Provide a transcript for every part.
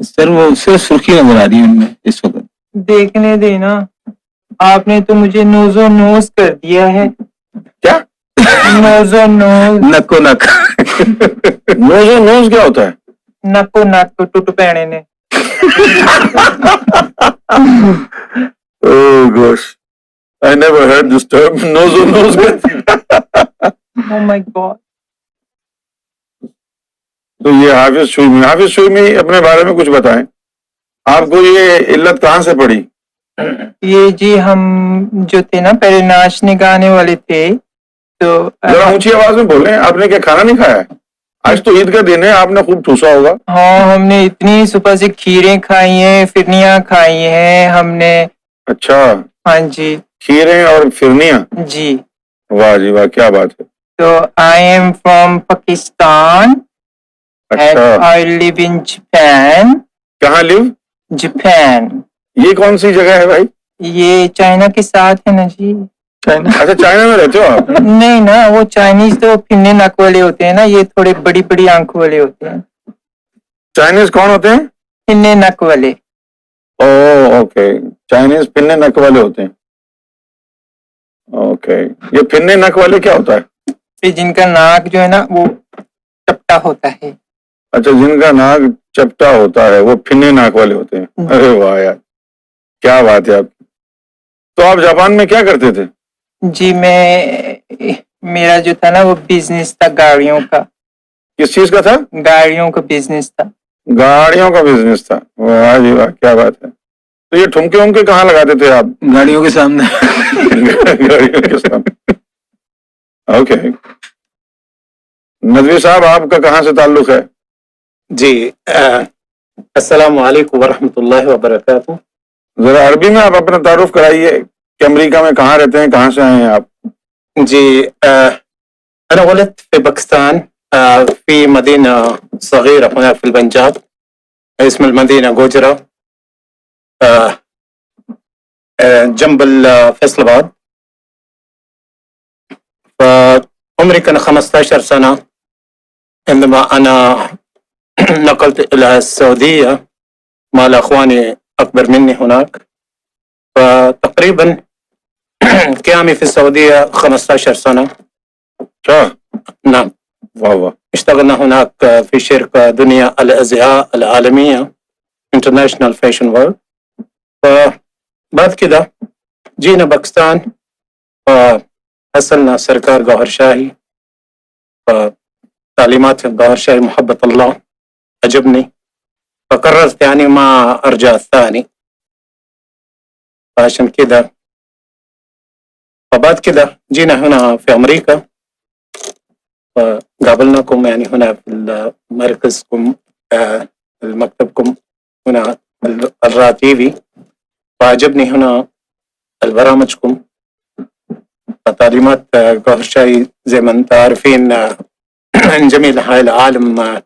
سر وہ صرف سرخی نظر آ رہی ہے ان میں اس وقت. دیکھنے دینا, آپ نے تو مجھے نوزو نوز کر دیا ہے. کیا نوزو نوز, نکو نک. نوز و نوز کیا ہوتا ہے؟ نکو نک ٹوٹ پینے نے. Oh gosh, I never heard this term. Nose on nose. Oh my God. تو یہ حافظ شومی اپنے بارے میں کچھ بتائیں. آپ کو یہ علت کہاں سے پڑی؟ یہ جی ہم جو تھے نا پہلے ناچنے گانے والے تھے تو ذرا اونچی آواز میں بولیں. آپ نے کیا کھانا نہیں کھایا؟ آج تو عید کا دن ہے, آپ نے خوب ٹھوسا ہوگا. ہاں ہم نے اتنی صبح سے کھیریں کھائی ہیں, فرنیاں کھائی ہیں ہم نے. اچھا, ہاں جی کھیریں اور فرنیاں. جی. واہ جی واہ, کیا بات ہے. تو آئی ایم فرام پاکستان. اچھا, I live in Japan. کہاں لیو؟ جاپان. یہ کون سی جگہ ہے بھائی؟ یہ چائنا کے ساتھ ہے نا جی. اچھا, چائنا میں رہتے ہو آپ؟ نہیں نا, وہ چائنیز تو پھرنے نک والے ہوتے ہیں نا, یہ تھوڑے بڑی بڑی آنکھوں والے ہوتے ہیں. چائنیز کون ہوتے ہیں؟ پھرنے نک والے. اوکے, چائنیز پھرنے نک والے ہوتے ہیں. اوکے, یہ پھرنے نک والے کیا ہوتا ہے؟ جن کا ناک جو ہے نا وہ چپٹا ہوتا ہے. اچھا, جن کا ناک چپٹا ہوتا ہے وہ پھرنے ناک والے ہوتے ہیں. ارے واہ یار, کیا بات ہے. آپ تو آپ جاپان میں کیا کرتے تھے؟ جی میرا جو تھا نا وہ بزنس تھا گاڑیوں کا. کس چیز کا تھا؟ گاڑیوں کا بزنس تھا. گاڑیوں کا بزنس تھا. واہ جی واہ, کیا بات ہے. تو یہ ٹھمکے ومکے کہاں لگاتے تھے آپ؟ گاڑیوں کے سامنے. گاڑیوں کے سامنے. اوکے, ندوی صاحب آپ کا کہاں سے تعلق ہے؟ جی السلام علیکم ورحمۃ اللہ وبرکاتہ. ذرا عربی میں آپ اپنا تعارف کرائیے کہ امریکہ میں کہاں رہتے ہیں, کہاں سے آئے ہیں آپ؟ جی أنا ولدت في باكستان في مدينة صغيرة هنا في البنجاب اسم المدينة جوجرا جنب فيصل آباد. فعمري كان 15 سنة عندما أنا نقلت إلى السعودية مع أخواني أكبر مني هناك. فتقريبا قيامي في السعودية 15 سنة. نعم. واہ واہ. اشتغلنا هناك في شركة دنيا الأزياء العالمية International Fashion World. فبعد كده جينا باكستان فحصلنا سركار جوهر شاهي. فتعليمات جوهر شاهي محبة الله عجبني, فقررت يعني ما أرجع الثاني. فعشان كده فبعد كده جينا هنا في أمريكا فقابلناكم يعني هنا في مركزكم مكتبكم هنا الرا تي في. فعجبني هنا البرامجكم تعليمات جوهر شاهي زي ما انت عارفين من جميع أنحاء العالم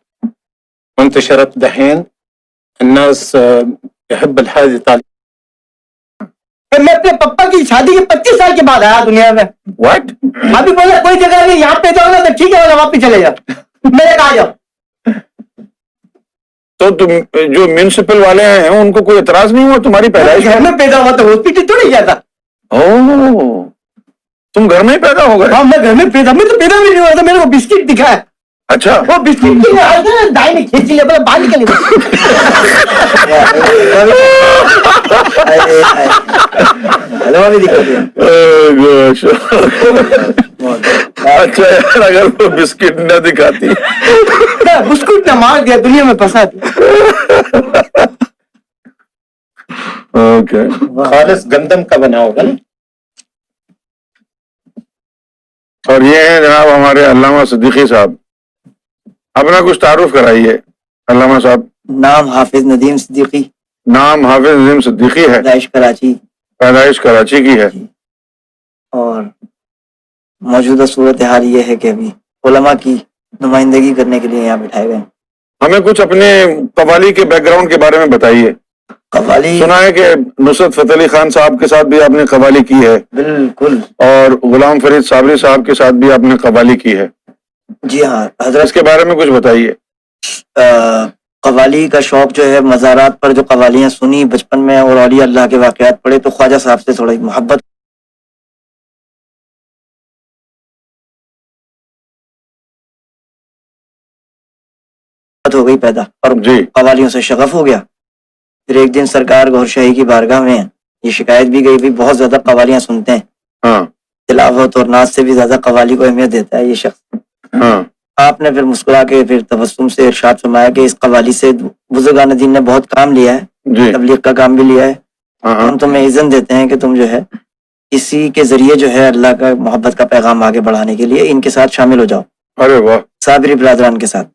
منتشرة دحين. الناس يحب هذه التعليمات. میں اپنے پپا کی شادی کے 25 سال کے بعد آیا دنیا میں. واٹ؟ ابھی بولا کوئی جگہ نہیں, یہاں پہ جاؤ نا تو ٹھیک ہے, واپس چلے جاؤ, میرے کہا جاؤ. تو تم جو میونسپل والے ہیں ان کو کوئی اعتراض نہیں ہوا تمہاری پیدائش گھر میں پیدا ہوا تو ہاسپٹل تو نہیں جاتا. تم گھر میں ہی پیدا ہو گئے؟ ہاں میں گھر میں پیدا بھی نہیں ہوا تھا. میرے کو بسکٹ دکھا ہے. اچھا, وہ بسکٹ دائیں میں کھینچ لیا, بولا باہر نکل. اچھا یار, اگر وہ بسکٹ نہ دکھاتی. بسکٹ نہ مار دیا, دنیا میں پھنسا دیا. خالص گندم کا بنا ہوگا نا. اور یہ ہیں جناب ہمارے علامہ صدیقی صاحب. اپنا کچھ تعارف کرائیے علامہ صاحب. نام حافظ ندیم صدیقی. نام حافظ ندیم صدیقی ہے. پیدائش کراچی کی ہے. اور موجودہ صورتحال یہ ہے کہ ابھی علماء کی نمائندگی کرنے کے لیے یہاں بٹھائے گئے. ہمیں کچھ اپنے قوالی کے بیک گراؤنڈ کے بارے میں بتائیے. قوالی سنا ہے کہ نصرت فتح علی خان صاحب کے ساتھ بھی آپ نے قوالی کی ہے. بالکل. اور غلام فرید صابری صاحب کے ساتھ بھی آپ نے قوالی کی ہے. جی ہاں حضرت, اس کے بارے میں کچھ بتائیے. قوالی کا شوق جو ہے، مزارات پر جو قوالیاں سنی بچپن میں اور اولیاء اللہ کے واقعات پڑھے تو خواجہ صاحب سے تھوڑی محبت ہو گئی پیدا اور جی قوالیوں سے شغف ہو گیا. پھر ایک دن سرکار گور شاہی کی بارگاہ میں یہ شکایت بھی گئی بھی بہت زیادہ قوالیاں سنتے ہیں، ہاں تلاوت اور ناز سے بھی زیادہ قوالی کو اہمیت دیتا ہے یہ شخص. ہاں آپ نے پھر مسکرا کے پھر تبسم سے ارشاد فرمایا کہ اس قوالی سے بزرگان دین نے بہت کام لیا ہے، جی تبلیغ کا کام بھی لیا ہے. ہاں ہاں ہم تمہیں اذن دیتے ہیں کہ تم جو ہے اسی کے ذریعے جو ہے اللہ کا محبت کا پیغام آگے بڑھانے کے لیے ان کے ساتھ شامل ہو جاؤ، ارے واہ. صابری برادران کے ساتھ.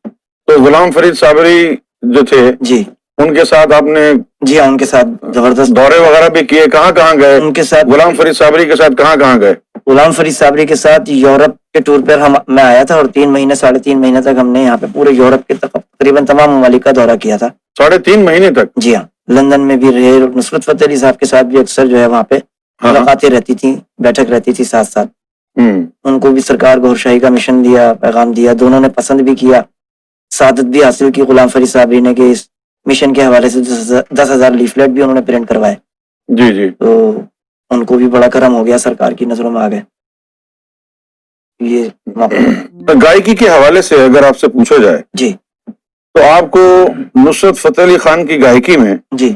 تو غلام فرید صابری جو تھے جی ان کے ساتھ آپ نے جی ہاں، ان کے ساتھ زبردست دورے وغیرہ بھی کیے، کہاں کہاں گئے؟ ان کے ساتھ غلام فرید صابری کے ساتھ کہاں کہاں گئے؟ غلام فرید صابری کے ساتھ یورپ کے ٹور پر میں آیا تھا اور 3 مہینے 3.5 مہینے تک ہم نے یہاں پہ پورے یورپ کے تقریباً تمام ممالک کا دورہ کیا تھا. 3.5 مہینے تک؟ جی ہاں، لندن میں بھی رہے. نصرت فتح علی صاحب کے ساتھ بھی اکثر جو ہے وہاں پہ ہاں ملاقاتیں رہتی تھیں، بیٹھک رہتی تھی ساتھ ساتھ. ہوں ان کو بھی سرکار گور شاہی کا مشن دیا، پیغام دیا، دونوں نے پسند بھی کیا، سعادت بھی حاصل کی غلام فرید صابری نے کہ اس مشن کے حوالے سے 10,000 لیفلیٹ بھی انہوں نے پرنٹ کروائے. جی جی. تو ان کو بھی بڑا کرم ہو گیا، سرکار کی نظروں میں آ گئے یہ موقع. گائیکی کے حوالے سے اگر آپ سے پوچھا جائے جی تو آپ کو نصرت فتح علی خان کی گائیکی میں جی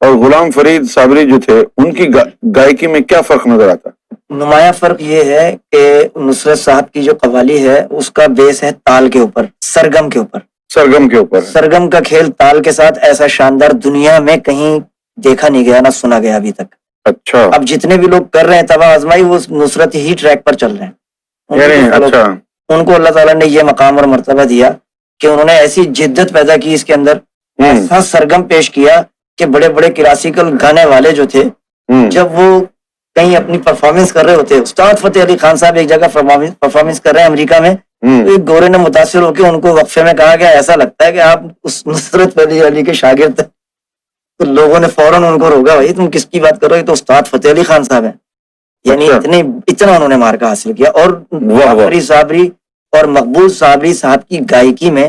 اور غلام فرید صابری جو تھے ان کی گائیکی میں کیا فرق نظر آتا؟ نمایاں فرق یہ ہے کہ نصرت صاحب کی جو قوالی ہے اس کا بیس ہے تال کے اوپر، سرگم کے اوپر. سرگم کے اوپر. سرگم کا کھیل تال کے ساتھ ایسا شاندار دنیا میں کہیں دیکھا نہیں گیا، نہ سنا گیا ابھی تک. اچھا. اب جتنے بھی لوگ کر رہے ہیں تباہ آزمائی وہ نصرت ہی ٹریک پر چل رہے ہیں. ان کو یعنی follow- اچھا. ان کو اللہ تعالیٰ نے یہ مقام اور مرتبہ دیا کہ انہوں نے ایسی جدت پیدا کی اس کے اندر، ایسا سرگم پیش کیا کہ بڑے بڑے کلاسیکل گانے والے جو تھے جب وہ کہیں اپنی پرفارمنس کر رہے ہوتے، استاد فتح علی خان صاحب ایک جگہ پرفارمنس کر رہے ہیں امریکہ میں، تو ایک گورے نے متاثر ہو کے ان کو وقفے میں کہا کہ ایسا لگتا ہے کہ آپ اس نصرت فتح علی کے شاگرد ہیں. تو لوگوں نے فوراً ان کو روکا، بھائی تم کس کی بات کر رہے ہو، تو استاد فتح علی خان صاحب ہیں. یعنی اتنا انہوں نے مارکا حاصل کیا. اور فرید صابری اور مقبول صابری صاحب کی گائیکی میں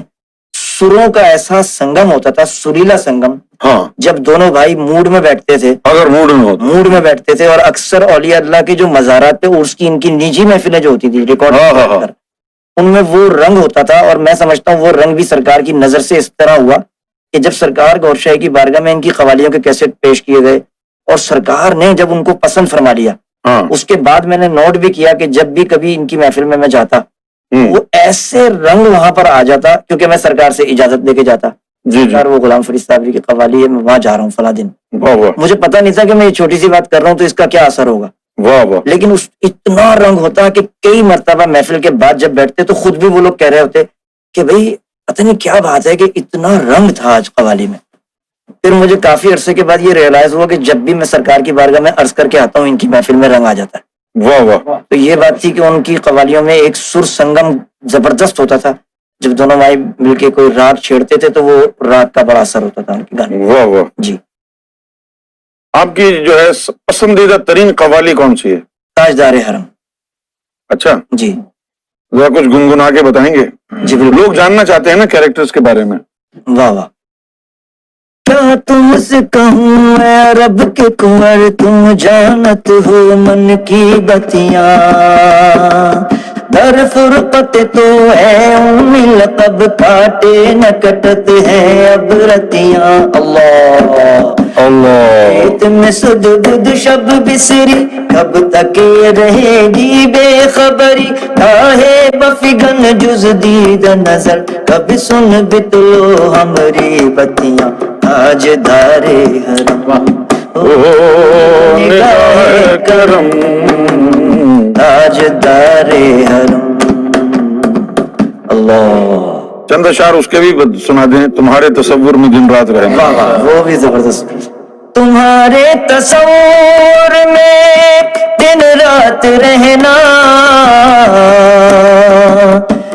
سروں کا ایسا سنگم ہوتا تھا، سریلا سنگم. ہاں جب دونوں بھائی موڈ میں بیٹھتے تھے، اگر موڈ میں بیٹھتے تھے، اور اکثر اولیاء اللہ کے جو مزارات پہ عرس کی ان کی نجی محفلیں جو ہوتی تھی ریکارڈ کر، ان میں وہ رنگ ہوتا تھا. اور میں سمجھتا ہوں وہ رنگ بھی سرکار کی نظر سے اس طرح ہوا کہ جب سرکار گور شاہی کی بارگاہ میں ان کی قوالیوں کے کیسٹ پیش کیے گئے اور سرکار نے جب ان کو پسند فرما لیا، اس کے بعد میں نے نوٹ بھی کیا کہ جب بھی کبھی ان کی محفل میں میں جاتا وہ ایسے رنگ وہاں پر آ جاتا، کیونکہ میں سرکار سے اجازت لے کے جاتا. سرکار وہ غلام فرید صابری کی قوالی ہے، میں وہاں جا رہا ہوں فلاں دن. مجھے پتا نہیں تھا کہ میں یہ چھوٹی سی بات کر رہا ہوں تو اس کا کیا اثر ہوگا. لیکن اتنا رنگ ہوتا کہ کئی مرتبہ محفل کے بعد جب بیٹھتے تو خود بھی وہ لوگ کہہ رہے ہوتے کہ بھئی پتہ نہیں کیا بات ہے کہ اتنا رنگ تھا آج قوالی میں. پھر مجھے کافی عرصے کے بعد یہ ریئلائز ہوا کہ جب بھی میں سرکار کی بارگاہ میں عرض کر کے آتا ہوں ان کی محفل میں رنگ آ جاتا ہے. تو یہ بات تھی کہ ان کی قوالیوں میں ایک سر سنگم زبردست ہوتا تھا. جب دونوں بھائی مل کے کوئی راگ چھیڑتے تھے تو وہ راگ کا بڑا اثر ہوتا تھا ان کے گانے. واہ واہ. جی. آپ کی جو ہے پسندیدہ ترین قوالی کون سی ہے؟ تاجدار حرم. اچھا جی ذرا کچھ گنگنا کے بتائیں گے؟ جی بالکل. لوگ جاننا چاہتے ہیں نا کیریکٹرز کے بارے میں. واہ واہ. کیا تم سے کہوں میں رب کے کنور، تم جانت ہو من کی بتیاں، در فرقت تو ہے امی لقب، کاٹے نہ کٹت ہیں اب رتیاں. اللہ اللہ. تم سد بدھ شب بسری، کب تک یہ رہے گی بے خبری، کاہے بفگن جز دید نظر، کب سن بتلو ہمری بتیاں. تاجدار حرم نگاہ کرم، تاجدار حرم. اللہ. چند اشعار اس کے بھی سنا دیں. تمہارے تصور میں دن رات رہنا. وہ بھی زبردست. تمہارے تصور میں دن رات رہنا،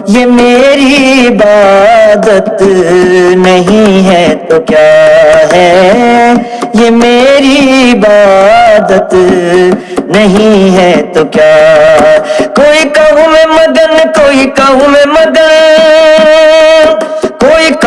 یہ میری عبادت نہیں ہے تو کیا ہے، یہ میری عبادت نہیں ہے تو کیا. کوئی کہوں میں مگن، کوئی کہوں میں مگن، کوئی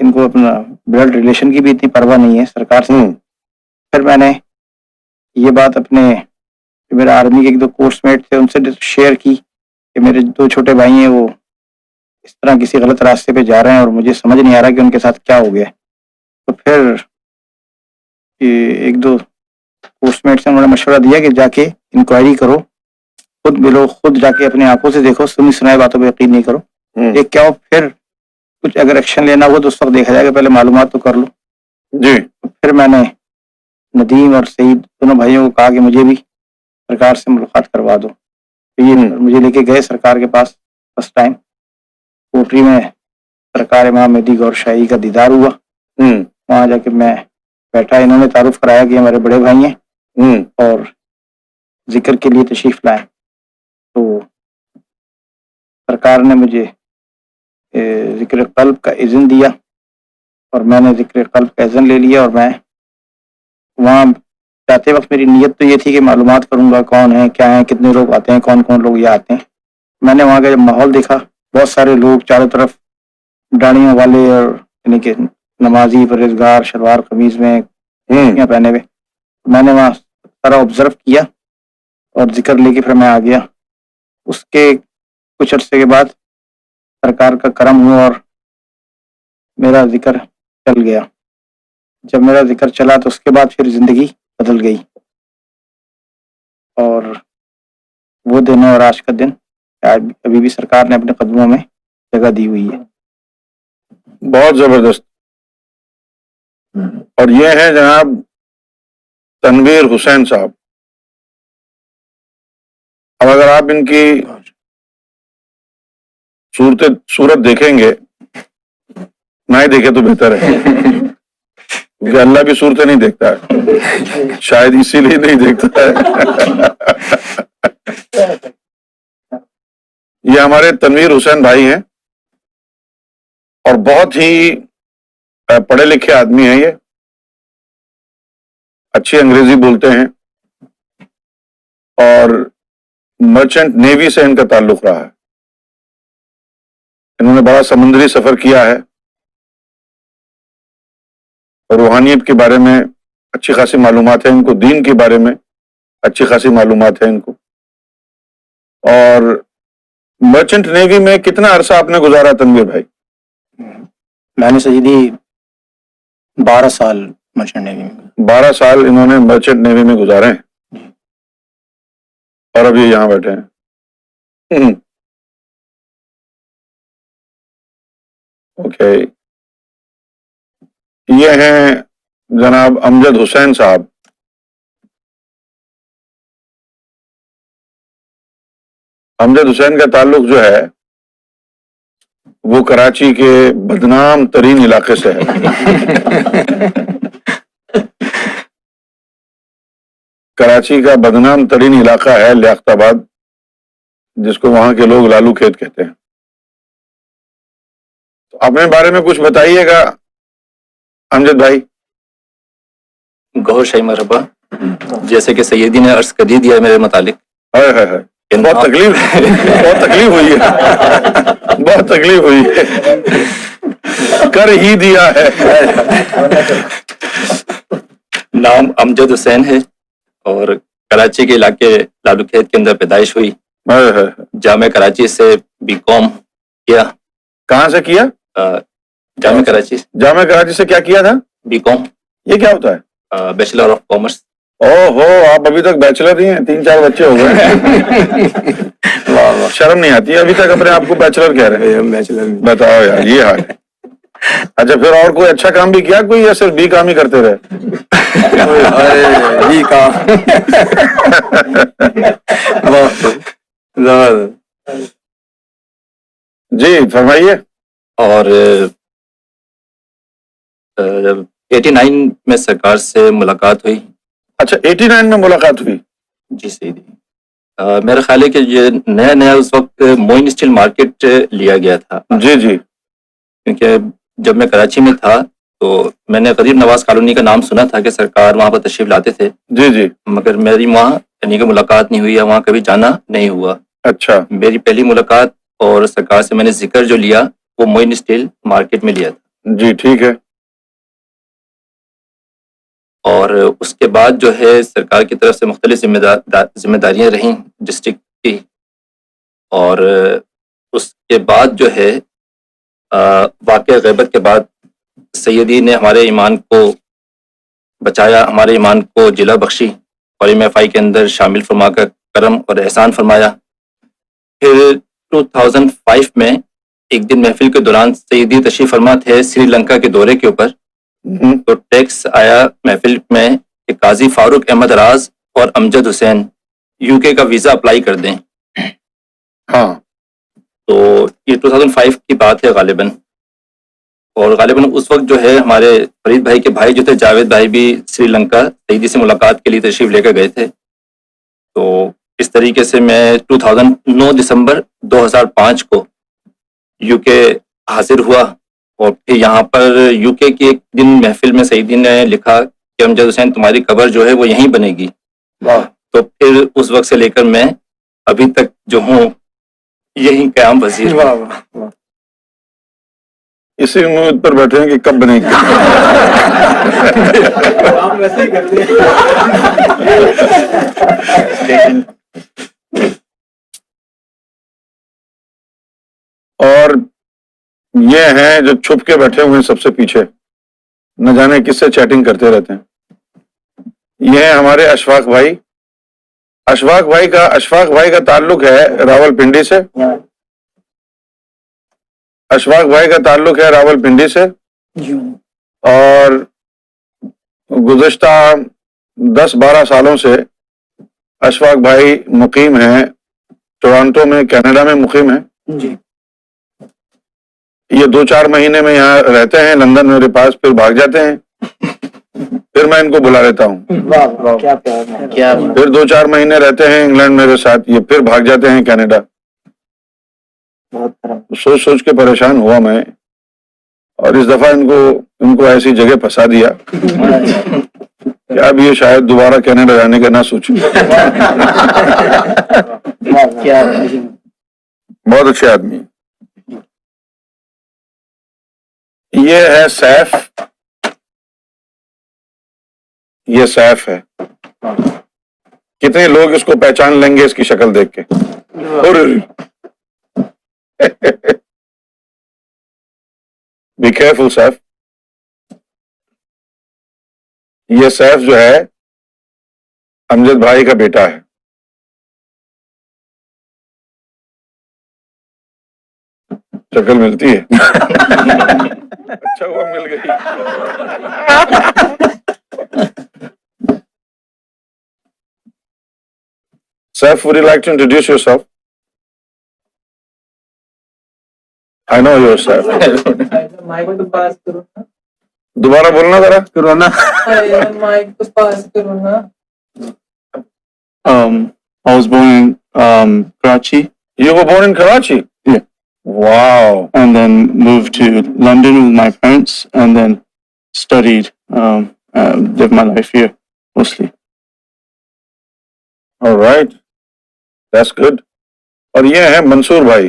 ان کو اپنا بلڈ ریلیشن کی بھی اتنی پرواہ نہیں ہے سرکار سے. پھر میں نے یہ بات اپنے میرے آرمی کے ایک دو کورس میٹ تھے ان سے شیئر کی کہ میرے 2 چھوٹے بھائی ہیں وہ اس طرح کسی غلط راستے پہ جا رہے ہیں اور مجھے سمجھ نہیں آ رہا کہ ان کے ساتھ کیا ہو گیا. تو پھر ایک دو کورس میٹ سے انہوں نے مشورہ دیا کہ جا کے انکوائری کرو, خود ملو, خود جا کے اپنے آنکھوں سے دیکھو, سنی سنائی باتوں پہ یقین نہیں کرو. ایک کیا ہو, پھر کچھ اگر ایکشن لینا ہو تو اس وقت دیکھا جائے گا, پہلے معلومات تو کر لو. جی. پھر میں نے ندیم اور سعید دونوں بھائیوں کو کہا کہ مجھے بھی سرکار سے ملاقات کروا دو. تو یہ مجھے لے کے گئے سرکار کے پاس. فرسٹ ٹائم کوٹری میں سرکار امام مہدی گور شاہی کا دیدار ہوا. وہاں جا کے میں بیٹھا, انہوں نے تعارف کرایا کہ ہمارے بڑے بھائی ہیں اور ذکر کے لیے تشریف لائے. تو سرکار نے مجھے ذکر قلب کا اذن دیا اور میں نے ذکر قلب کا اذن لے لیا. اور میں وہاں جاتے وقت میری نیت تو یہ تھی کہ معلومات کروں گا کون ہیں, کیا ہیں, کتنے لوگ آتے ہیں, کون کون لوگ یہ آتے ہیں. میں نے وہاں کا جب ماحول دیکھا, بہت سارے لوگ چاروں طرف ڈاڑیوں والے اور یعنی کہ نمازی, پرہیزگار, شلوار قمیض میں پہنے ہوئے. میں نے وہاں سارا آبزرو کیا اور ذکر لے کے پھر میں آ گیا. اس کے کچھ عرصے کے بعد سرکار کا کرم ہوا اور میرا ذکر چل گیا. جب میرا ذکر چلا تو اس کے بعد پھر زندگی بدل گئی. اور وہ دن اور آج کا دن ابھی بھی سرکار نے اپنے قدموں میں جگہ دی ہوئی ہے. بہت زبردست. اور یہ ہے جناب تنویر حسین صاحب. اب اگر آپ ان کی صورت دیکھیں گے, نہ ہی دیکھے تو بہتر ہے, کیونکہ اللہ بھی صورتیں نہیں دیکھتا ہے, شاید اسی لیے نہیں دیکھتا ہے. یہ ہمارے تنویر حسین بھائی ہیں اور بہت ہی پڑھے لکھے آدمی ہیں. یہ اچھی انگریزی بولتے ہیں اور مرچنٹ نیوی سے ان کا تعلق رہا ہے. انہوں نے بڑا سمندری سفر کیا ہے اور روحانیت کے بارے میں اچھی خاصی معلومات ہیں ان کو, دین کے بارے میں اچھی خاصی معلومات ہیں ان کو. اور مرچنٹ نیوی میں کتنا عرصہ آپ نے گزارا تنویر بھائی؟ میں نے سیدھی 12 سال مرچنٹ نیوی میں. 12 سال انہوں نے مرچنٹ نیوی میں گزارے ہیں اور اب یہ یہاں بیٹھے ہیں. اوکے. یہ ہیں جناب امجد حسین صاحب. امجد حسین کا تعلق جو ہے وہ کراچی کے بدنام ترین علاقے سے ہے. کراچی کا بدنام ترین علاقہ ہے لیاقت آباد, جس کو وہاں کے لوگ لالو کھیت کہتے ہیں. تو اپنے بارے میں کچھ بتائیے گا امجد بھائی. گوھر شاہی مرحبا. جیسے کہ سیدی نے عرض کر دیا میرے متعلق, بہت تکلیف ہوئی ہے, بہت تکلیف ہوئی ہے, کر ہی دیا ہے. نام امجد حسین ہے اور کراچی کے علاقے لالو کھیت کے اندر پیدائش ہوئی. جامعہ کراچی سے B.Com کیا. کہاں سے کیا؟ جامعہ کراچی. جامعہ کراچی سے کیا کیا تھا؟ B.Com. یہ کیا ہوتا ہے؟ Bachelor of commerce. ہو آپ ابھی تک بیچلر ہی ہیں, 3-4 بچے ہو گئے. شرم نہیں آتی ابھی تک اپنے آپ کو بیچلر کہہ رہے ہیں؟ بتاؤ یار, یہ حال ہے. اچھا پھر اور کوئی اچھا کام بھی کیا کوئی, یا صرف B کام ہی کرتے رہے؟ بھی کام. جی فرمائیے. اور 89 میں سرکار سے ملاقات ہوئی. اچھا 89 میں ملاقات ہوئی. جی سیدھی. میرا خیال ہے کہ یہ نیا اس وقت موئن اسٹیل مارکیٹ لیا گیا تھا. جی جی. کیونکہ جب میں کراچی میں تھا تو میں نے غریب نواز کالونی کا نام سنا تھا کہ سرکار وہاں پر تشریف لاتے تھے. جی جی. مگر میری وہاں یعنی کہ ملاقات نہیں ہوئی ہے, وہاں کبھی جانا نہیں ہوا. اچھا. میری پہلی ملاقات اور سرکار سے میں نے ذکر جو لیا وہ موئن اسٹیل مارکیٹ میں لیا تھا. جی ٹھیک ہے. اور اس کے بعد جو ہے سرکار کی طرف سے مختلف ذمہ داریاں رہیں ڈسٹرکٹ کی. اور اس کے بعد جو ہے واقع غیبت کے بعد سیدی نے ہمارے ایمان کو بچایا، ہمارے ایمان کو جلا بخشی اور MFI کے اندر شامل فرما کر کرم اور احسان فرمایا. پھر 2005 میں ایک دن محفل کے دوران سیدی تشریف فرما تھے سری لنکا کے دورے کے اوپر. تو ٹیکس آیا محفل میں کہ قاضی فاروق احمد راز اور امجد حسین UK کا ویزا اپلائی کر دیں. ہاں تو یہ 2005 کی بات ہے غالباً. اور غالباً اس وقت جو ہے ہمارے فرید بھائی کے بھائی جو تھے جاوید بھائی بھی سری لنکا سیدی سے ملاقات کے لیے تشریف لے کر گئے تھے. تو اس طریقے سے میں 9 دسمبر 2005 کو UK حاضر ہوا. اور پھر یہاں پر UK کی ایک دن محفل میں سیدی نے لکھا کہ امجد حسین تمہاری قبر جو ہے وہ یہیں بنے گی. تو پھر اس وقت سے لے کر میں ابھی تک جو ہوں یہیں قیام پذیر. اسی امید پر بیٹھے ہیں کہ کب بنے گی. اور یہ ہیں جو چھپ کے بیٹھے ہوئے ہیں سب سے پیچھے، نہ جانے کس سے چیٹنگ کرتے رہتے ہیں. یہ ہیں ہمارے اشفاق بھائی. اشفاق بھائی کا تعلق ہے راول پنڈی سے. اشفاق بھائی کا تعلق ہے راول پنڈی سے. اور گزشتہ 10-12 سالوں سے اشفاق بھائی مقیم ہیں ٹورانٹو میں، کینیڈا میں مقیم ہیں. یہ 2-4 مہینے میں یہاں رہتے ہیں لندن میرے پاس، پھر بھاگ جاتے ہیں. پھر میں ان کو بلا لیتا ہوں. پھر 2-4 مہینے رہتے ہیں انگلینڈ میرے ساتھ، یہ پھر بھاگ جاتے ہیں کینیڈا. سوچ کے پریشان ہوا میں، اور اس دفعہ ان کو ایسی جگہ پھنسا دیا کہ اب یہ شاید دوبارہ کینیڈا جانے کا نہ سوچیں. بہت اچھے آدمی. یہ ہے سیف. یہ سیف ہے. کتنے لوگ اس کو پہچان لیں گے اس کی شکل دیکھ کے. Be careful Saif. یہ سیف جو ہے امجد بھائی کا بیٹا ہے. شکل ملتی ہے. اچھا ہوا مل گئی. Saif, would you like to introduce yourself? I know yourself. Mic تو پاس کرو نا. دوبارہ بولنا ذرا. کرونا. مائک تو پاس کرو نا. I was born in Karachi. You were born in Karachi? Yeah. Wow. And then moved to London with my parents, and then studied, lived my life here mostly. All right. That's good. اور یہ ہے منصور بھائی.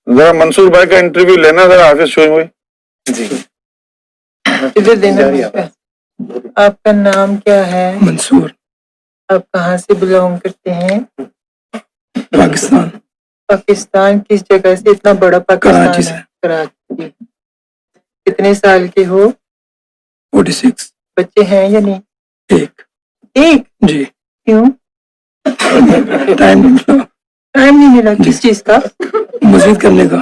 ذرا منصور بھائی کا interview لینا ذرا حافظ شوئی ہوئی. ادھر دینا. آپ کا نام کیا ہے؟ منصور. آپ کہاں سے بلونگ کرتے ہیں؟ پاکستان. پاکستان کس جگہ سے؟ اتنا بڑا پاکستان ہے. کراچی. کتنے سال کے ہو؟ 46. بچے ہیں یا نہیں؟ ایک. جی. کیوں؟ ٹائم نہیں ملا. کس چیز کا؟ مزید کرنے کا.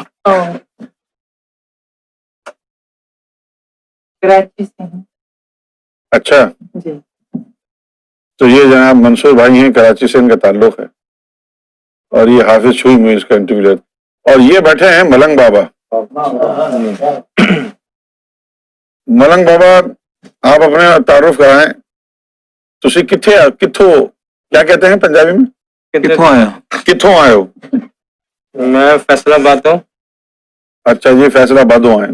کراچی سے ہیں. اچھا. جی. تو یہ جناب منصور بھائی ہیں، کراچی سے ان کا تعلق ہے. اور یہ حافظ شوئی میں اس کا انٹرویو لیتے. اور یہ بیٹھے ہیں ملنگ بابا. ملنگ بابا آپ اپنے تعارف کرائیں. تسی کتھوں کیا کہتے ہیں پنجابی میں؟ کتھوں آئے ہو؟ میں فیصل آباد ہوں. اچھا جی، فیصل آبادوں آئے.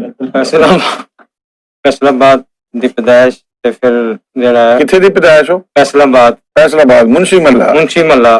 فیصل آباد دی پیدائش تے پھر جڑا ہے کتھے دی پیدائش ہو؟ فیصل آباد منشی ملہ.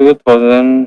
2000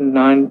9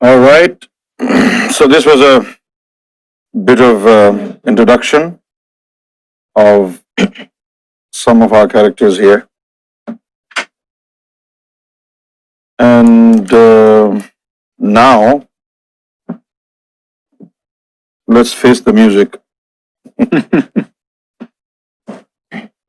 All right. So this was a bit of introduction of some of our characters here. And now let's face the music.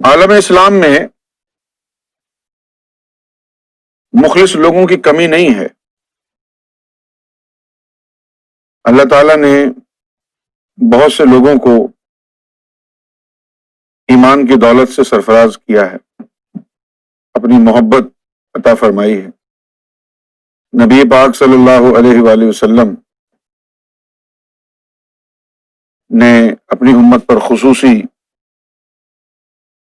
عالم اسلام میں مخلص لوگوں کی کمی نہیں ہے. اللہ تعالیٰ نے بہت سے لوگوں کو ایمان کی دولت سے سرفراز کیا ہے، اپنی محبت عطا فرمائی ہے. نبی پاک صلی اللہ علیہ وآلہ وسلم نے اپنی امت پر خصوصی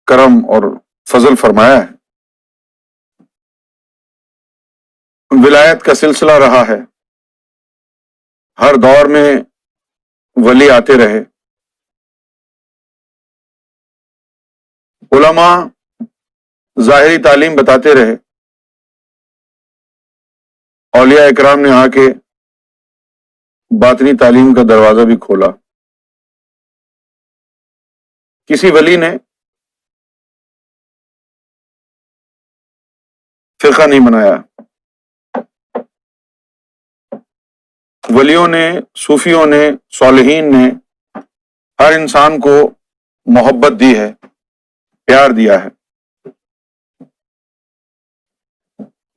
کرم اور فضل فرمایا ہے. ولایت کا سلسلہ رہا ہے، ہر دور میں ولی آتے رہے. علماء ظاہری تعلیم بتاتے رہے، اولیاء اکرام نے آ کے باطنی تعلیم کا دروازہ بھی کھولا. کسی ولی نے فرقہ نہیں بنایا، ولیوں نے، صوفیوں نے، صالحین نے ہر انسان کو محبت دی ہے، پیار دیا ہے.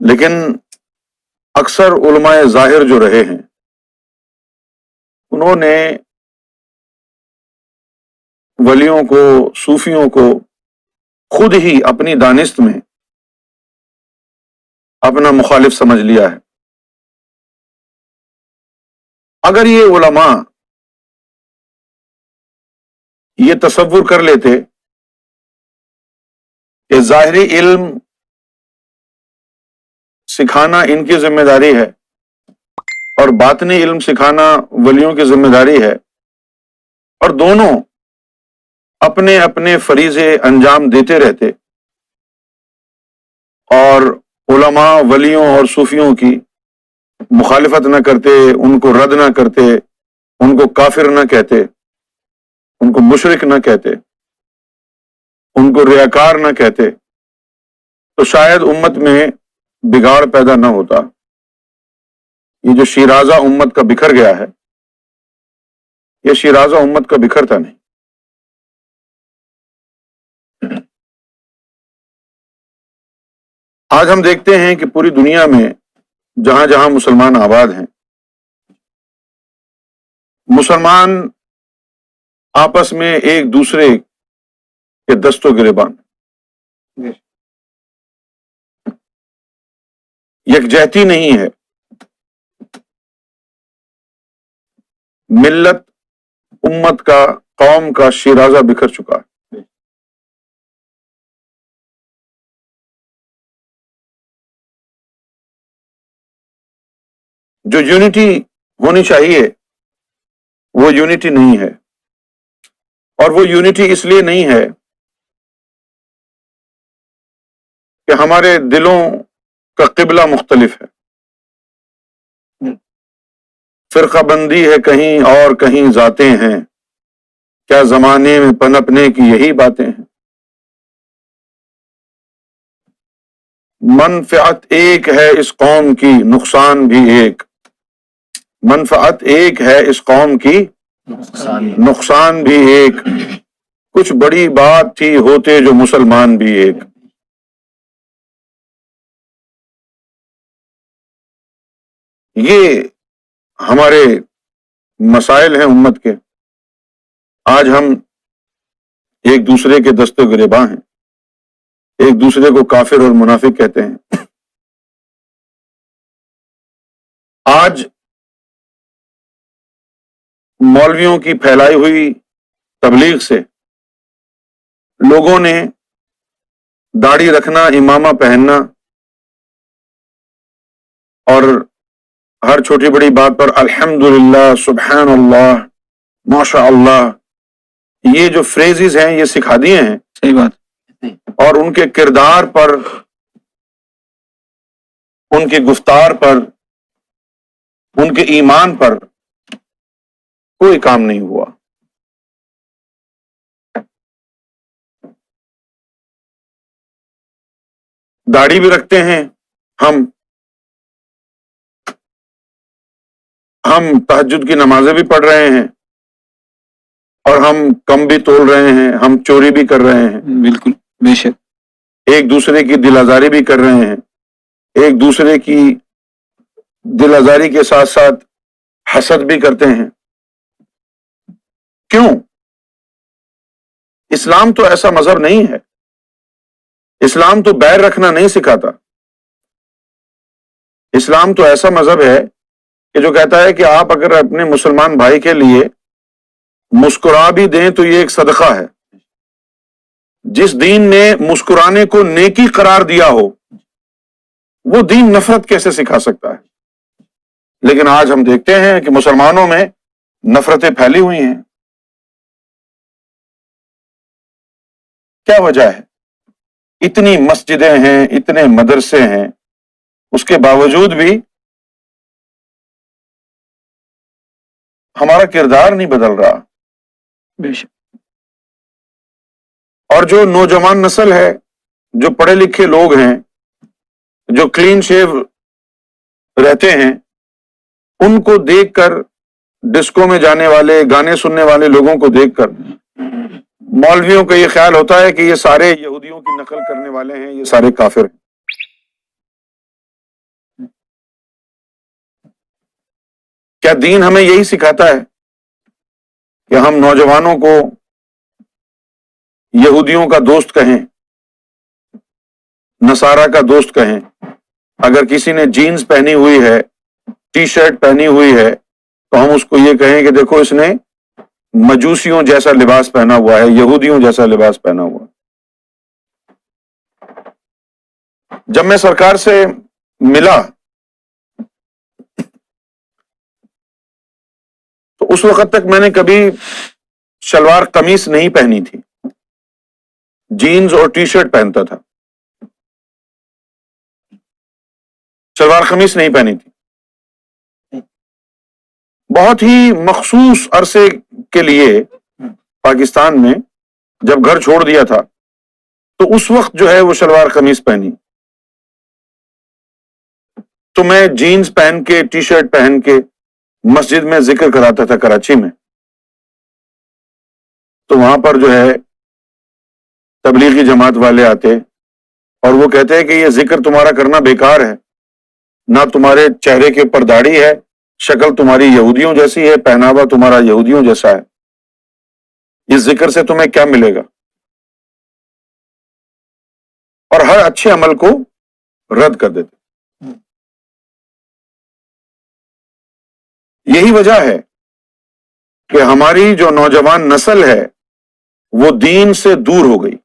لیکن اکثر علماء ظاہر جو رہے ہیں انہوں نے ولیوں کو، صوفیوں کو خود ہی اپنی دانست میں اپنا مخالف سمجھ لیا ہے. اگر یہ علماء یہ تصور کر لیتے کہ ظاہری علم سکھانا ان کی ذمہ داری ہے اور باطنی علم سکھانا ولیوں کی ذمہ داری ہے، اور دونوں اپنے اپنے فریضے انجام دیتے رہتے اور علماء ولیوں اور صوفیوں کی مخالفت نہ کرتے، ان کو رد نہ کرتے، ان کو کافر نہ کہتے، ان کو مشرک نہ کہتے، ان کو ریاکار نہ کہتے، تو شاید امت میں بگاڑ پیدا نہ ہوتا. یہ جو شیرازہ امت کا بکھر گیا ہے، یہ شیرازہ امت کا بکھرتا نہیں. آج ہم دیکھتے ہیں کہ پوری دنیا میں جہاں جہاں مسلمان آباد ہیں، مسلمان آپس میں ایک دوسرے کے دست و گریبان، یکجہتی نہیں ہے. ملت، امت کا، قوم کا شیرازہ بکھر چکا ہے. جو یونٹی ہونی چاہیے وہ یونٹی نہیں ہے، اور وہ یونٹی اس لیے نہیں ہے کہ ہمارے دلوں کا قبلہ مختلف ہے. فرقہ بندی ہے کہیں اور کہیں ذاتیں ہیں، کیا زمانے میں پنپنے کی یہی باتیں ہیں. منفعت ایک ہے اس قوم کی، نقصان بھی ایک. منفعت ایک ہے اس قوم کی، نقصان بھی ایک. کچھ بڑی بات تھی ہوتے جو مسلمان بھی ایک. یہ ہمارے مسائل ہیں امت کے. آج ہم ایک دوسرے کے دست و گریباں ہیں، ایک دوسرے کو کافر اور منافق کہتے ہیں. آج مولویوں کی پھیلائی ہوئی تبلیغ سے لوگوں نے داڑھی رکھنا، امامہ پہننا اور ہر چھوٹی بڑی بات پر الحمدللہ، سبحان اللہ، ماشاء اللہ، یہ جو فریزز ہیں یہ سکھا دیے ہیں. صحیح بات. اور ان کے کردار پر، ان کے گفتار پر، ان کے ایمان پر کوئی کام نہیں ہوا. داڑھی بھی رکھتے ہیں ہم تہجد کی نمازیں بھی پڑھ رہے ہیں، اور ہم کم بھی تول رہے ہیں، ہم چوری بھی کر رہے ہیں. بالکل. بے شک ایک دوسرے کی دل آزاری بھی کر رہے ہیں، ایک دوسرے کی دل آزاری کے ساتھ ساتھ حسد بھی کرتے ہیں. کیوں؟ اسلام تو ایسا مذہب نہیں ہے. اسلام تو بیر رکھنا نہیں سکھاتا. اسلام تو ایسا مذہب ہے کہ جو کہتا ہے کہ آپ اگر اپنے مسلمان بھائی کے لیے مسکرا بھی دیں تو یہ ایک صدقہ ہے. جس دین نے مسکرانے کو نیکی قرار دیا ہو وہ دین نفرت کیسے سکھا سکتا ہے؟ لیکن آج ہم دیکھتے ہیں کہ مسلمانوں میں نفرتیں پھیلی ہوئی ہیں. کیا وجہ ہے؟ اتنی مسجدیں ہیں، اتنے مدرسے ہیں، اس کے باوجود بھی ہمارا کردار نہیں بدل رہا. بے شک اور جو نوجوان نسل ہے، جو پڑھے لکھے لوگ ہیں، جو کلین شیو رہتے ہیں، ان کو دیکھ کر، ڈسکو میں جانے والے، گانے سننے والے لوگوں کو دیکھ کر مولویوں کا یہ خیال ہوتا ہے کہ یہ سارے یہودیوں کی نقل کرنے والے ہیں، یہ سارے کافر ہیں. کیا دین ہمیں یہی سکھاتا ہے کہ ہم نوجوانوں کو یہودیوں کا دوست کہیں، نصارہ کا دوست کہیں؟ اگر کسی نے جینز پہنی ہوئی ہے، ٹی شرٹ پہنی ہوئی ہے، تو ہم اس کو یہ کہیں کہ دیکھو اس نے مجوسیوں جیسا لباس پہنا ہوا ہے، یہودیوں جیسا لباس پہنا ہوا ہے. جب میں سرکار سے ملا تو اس وقت تک میں نے کبھی شلوار قمیص نہیں پہنی تھی، جینز اور ٹی شرٹ پہنتا تھا، شلوار قمیص نہیں پہنی تھی. بہت ہی مخصوص عرصے کے لیے پاکستان میں جب گھر چھوڑ دیا تھا تو اس وقت جو ہے وہ شلوار قمیص پہنی. تو میں جینز پہن کے، ٹی شرٹ پہن کے مسجد میں ذکر کراتا تھا کراچی میں. تو وہاں پر جو ہے تبلیغی جماعت والے آتے اور وہ کہتے ہیں کہ یہ ذکر تمہارا کرنا بیکار ہے، نہ تمہارے چہرے کے اوپر داڑھی ہے، شکل تمہاری یہودیوں جیسی ہے، پہناوا تمہارا یہودیوں جیسا ہے، اس ذکر سے تمہیں کیا ملے گا؟ اور ہر اچھے عمل کو رد کر دیتے. یہی وجہ ہے کہ ہماری جو نوجوان نسل ہے وہ دین سے دور ہو گئی.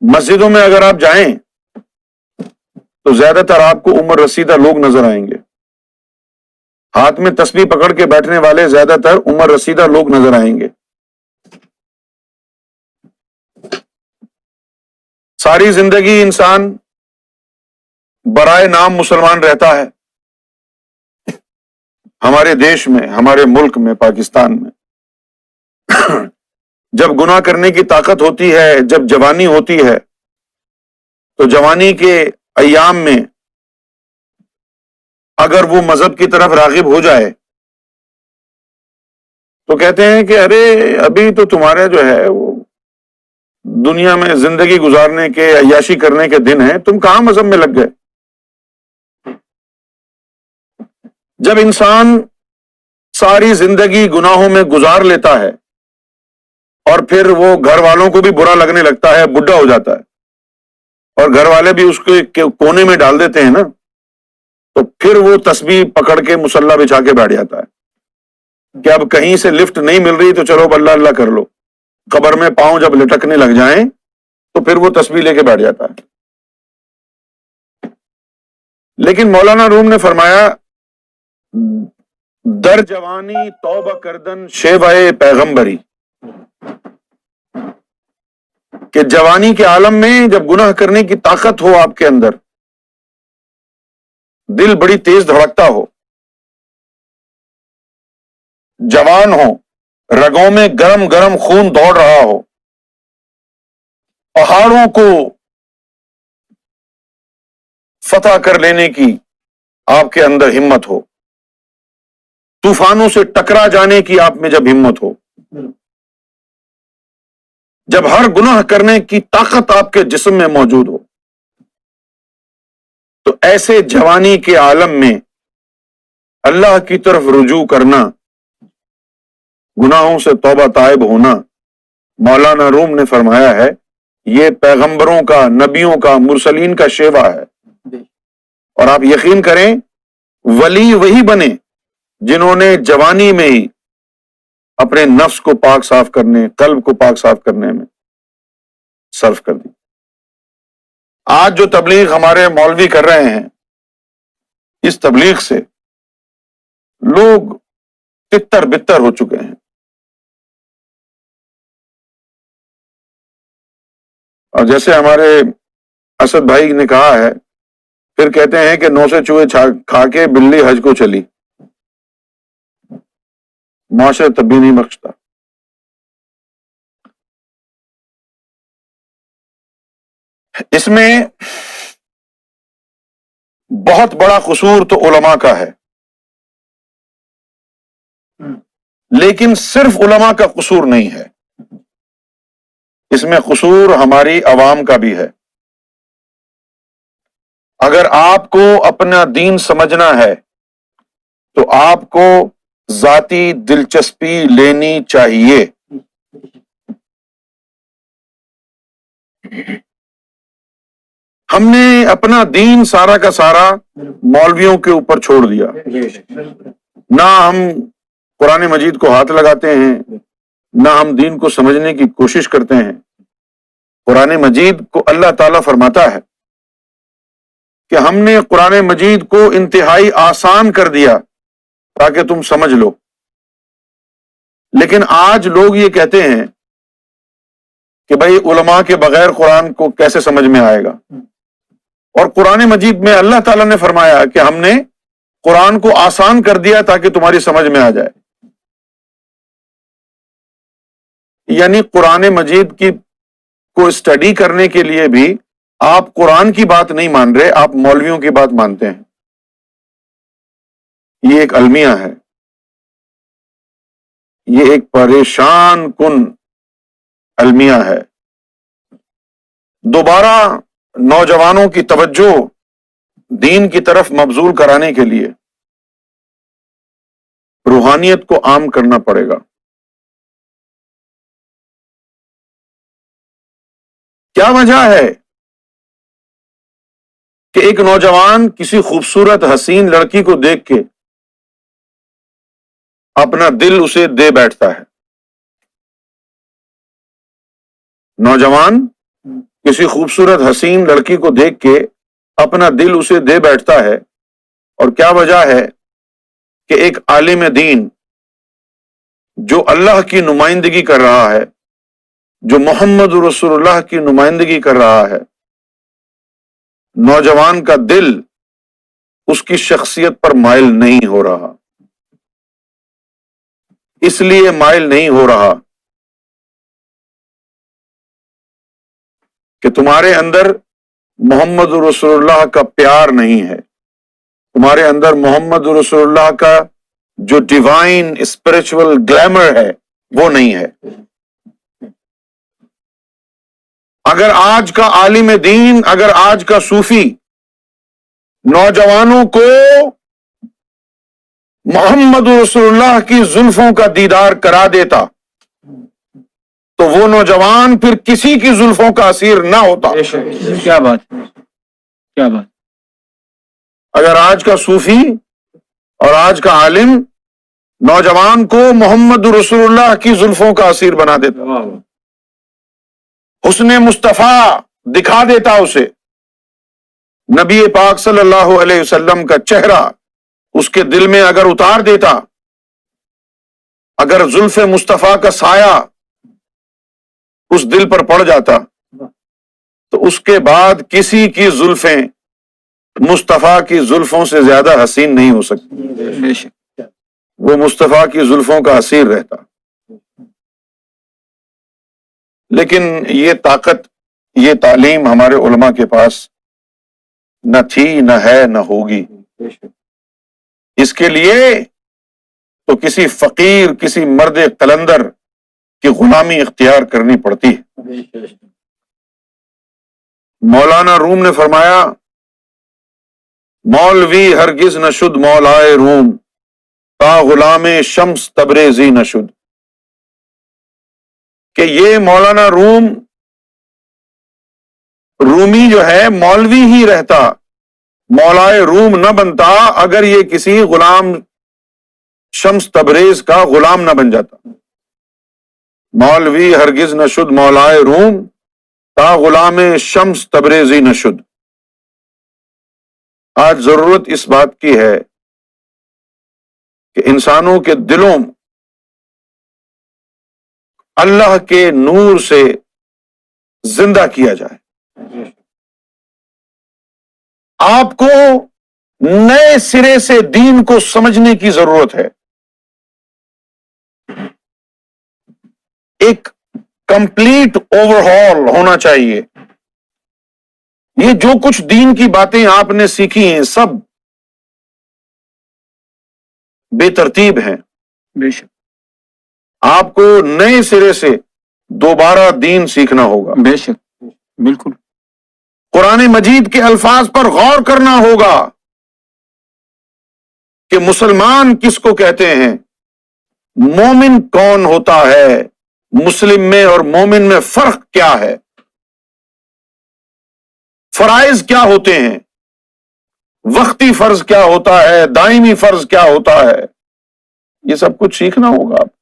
مسجدوں میں اگر آپ جائیں تو زیادہ تر آپ کو عمر رسیدہ لوگ نظر آئیں گے. ہاتھ میں تسبیح پکڑ کے بیٹھنے والے زیادہ تر عمر رسیدہ لوگ نظر آئیں گے. ساری زندگی انسان برائے نام مسلمان رہتا ہے. ہمارے دیش میں، ہمارے ملک میں، پاکستان میں جب گناہ کرنے کی طاقت ہوتی ہے، جب جوانی ہوتی ہے، تو جوانی کے ایام میں اگر وہ مذہب کی طرف راغب ہو جائے تو کہتے ہیں کہ ارے ابھی تو تمہارے جو ہے وہ دنیا میں زندگی گزارنے کے، عیاشی کرنے کے دن ہیں، تم کہاں مذہب میں لگ گئے؟ جب انسان ساری زندگی گناہوں میں گزار لیتا ہے اور پھر وہ گھر والوں کو بھی برا لگنے لگتا ہے، بڈھا ہو جاتا ہے اور گھر والے بھی اس کو کونے میں ڈال دیتے ہیں نا، تو پھر وہ تسبیح پکڑ کے مصلی بچھا کے بیٹھ جاتا ہے کہ اب کہیں سے لفٹ نہیں مل رہی تو چلو اللہ اللہ کر لو. قبر میں پاؤں جب لٹکنے لگ جائیں تو پھر وہ تسبیح لے کے بیٹھ جاتا ہے. لیکن مولانا روم نے فرمایا در جوانی توبہ کردن شیوائے پیغمبری، کہ جوانی کے عالم میں جب گناہ کرنے کی طاقت ہو آپ کے اندر، دل بڑی تیز دھڑکتا ہو، جوان ہو، رگوں میں گرم گرم خون دوڑ رہا ہو، پہاڑوں کو فتح کر لینے کی آپ کے اندر ہمت ہو، طوفانوں سے ٹکرا جانے کی آپ میں جب ہمت ہو، جب ہر گناہ کرنے کی طاقت آپ کے جسم میں موجود ہو، تو ایسے جوانی کے عالم میں اللہ کی طرف رجوع کرنا، گناہوں سے توبہ طائب ہونا، مولانا روم نے فرمایا ہے یہ پیغمبروں کا، نبیوں کا، مرسلین کا شیوا ہے۔ اور آپ یقین کریں ولی وہی بنے جنہوں نے جوانی میں ہی اپنے نفس کو پاک صاف کرنے، قلب کو پاک صاف کرنے میں صرف کر دی۔ آج جو تبلیغ ہمارے مولوی کر رہے ہیں، اس تبلیغ سے لوگ تتر بتر ہو چکے ہیں۔ اور جیسے ہمارے اسد بھائی نے کہا ہے، پھر کہتے ہیں کہ 9 سے چوہے کھا کے بلی حج کو چلی، معاشرہ تب بھی نہیں بخشتا۔ اس میں بہت بڑا قصور تو علماء کا ہے، لیکن صرف علماء کا قصور نہیں ہے، اس میں قصور ہماری عوام کا بھی ہے۔ اگر آپ کو اپنا دین سمجھنا ہے تو آپ کو ذاتی دلچسپی لینی چاہیے۔ ہم نے اپنا دین سارا کا سارا مولویوں کے اوپر چھوڑ دیا، نہ ہم قرآن مجید کو ہاتھ لگاتے ہیں، نہ ہم دین کو سمجھنے کی کوشش کرتے ہیں۔ قرآن مجید کو اللہ تعالیٰ فرماتا ہے کہ ہم نے قرآن مجید کو انتہائی آسان کر دیا تاکہ تم سمجھ لو، لیکن آج لوگ یہ کہتے ہیں کہ بھائی علماء کے بغیر قرآن کو کیسے سمجھ میں آئے گا، اور قرآن مجید میں اللہ تعالیٰ نے فرمایا کہ ہم نے قرآن کو آسان کر دیا تاکہ تمہاری سمجھ میں آ جائے۔ یعنی قرآن مجید کی کو اسٹڈی کرنے کے لیے بھی آپ قرآن کی بات نہیں مان رہے، آپ مولویوں کی بات مانتے ہیں۔ یہ ایک المیہ ہے، یہ ایک پریشان کن المیہ ہے۔ دوبارہ نوجوانوں کی توجہ دین کی طرف مبذول کرانے کے لیے روحانیت کو عام کرنا پڑے گا۔ کیا وجہ ہے کہ ایک نوجوان کسی خوبصورت حسین لڑکی کو دیکھ کے اپنا دل اسے دے بیٹھتا ہے؟ نوجوان کسی خوبصورت حسین لڑکی کو دیکھ کے اپنا دل اسے دے بیٹھتا ہے، اور کیا وجہ ہے کہ ایک عالم دین جو اللہ کی نمائندگی کر رہا ہے، جو محمد رسول اللہ کی نمائندگی کر رہا ہے، نوجوان کا دل اس کی شخصیت پر مائل نہیں ہو رہا۔ اس لیے مائل نہیں ہو رہا کہ تمہارے اندر محمد رسول اللہ کا پیار نہیں ہے، تمہارے اندر محمد رسول اللہ کا جو ڈیوائن اسپرچول گلیمر ہے وہ نہیں ہے۔ اگر آج کا عالم دین، اگر آج کا صوفی نوجوانوں کو محمد رسول اللہ کی زلفوں کا دیدار کرا دیتا تو وہ نوجوان پھر کسی کی زلفوں کا اسیر نہ ہوتا۔ کیا بات، کیا بات۔ اگر آج کا صوفی اور آج کا عالم نوجوان کو محمد رسول اللہ کی زلفوں کا اسیر بنا دیتا، حسن مصطفیٰ دکھا دیتا، اسے نبی پاک صلی اللہ علیہ وسلم کا چہرہ اس کے دل میں اگر اتار دیتا، اگر زلف مصطفیٰ کا سایہ اس دل پر پڑ جاتا، تو اس کے بعد کسی کی زلفیں مصطفیٰ کی زلفوں سے زیادہ حسین نہیں ہو سکتی، وہ مصطفیٰ کی زلفوں کا اسیر رہتا۔ لیکن یہ طاقت، یہ تعلیم ہمارے علماء کے پاس نہ تھی، نہ ہے، نہ ہوگی۔ اس کے لیے تو کسی فقیر، کسی مرد قلندر کہ غلامی اختیار کرنی پڑتی ہے۔ مولانا روم نے فرمایا مولوی ہرگز نہ شد مولائے روم تا غلام شمس تبریزی نہ شد، کہ یہ مولانا رومی جو ہے مولوی ہی رہتا، مولائے روم نہ بنتا اگر یہ کسی غلام شمس تبریز کا غلام نہ بن جاتا۔ مولوی ہرگز نہ شد مولائے روم تا غلام شمس تبریزی نہ شد۔ آج ضرورت اس بات کی ہے کہ انسانوں کے دلوں اللہ کے نور سے زندہ کیا جائے۔ آپ کو نئے سرے سے دین کو سمجھنے کی ضرورت ہے، ایک کمپلیٹ اوور ہال ہونا چاہیے۔ یہ جو کچھ دین کی باتیں آپ نے سیکھی ہیں سب بے ترتیب ہیں، بے شک آپ کو نئے سرے سے دوبارہ دین سیکھنا ہوگا۔ بے شک بالکل قرآن مجید کے الفاظ پر غور کرنا ہوگا کہ مسلمان کس کو کہتے ہیں، مومن کون ہوتا ہے، مسلم میں اور مومن میں فرق کیا ہے، فرائض کیا ہوتے ہیں، وقتی فرض کیا ہوتا ہے، دائمی فرض کیا ہوتا ہے، یہ سب کچھ سیکھنا ہوگا آپ کو۔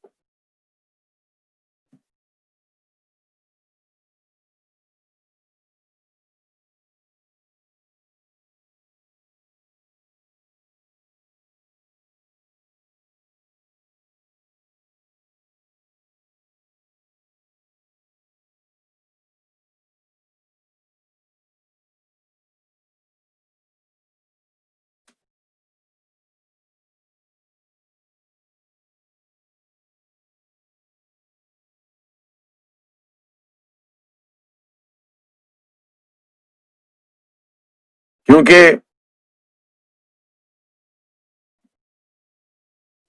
کیونکہ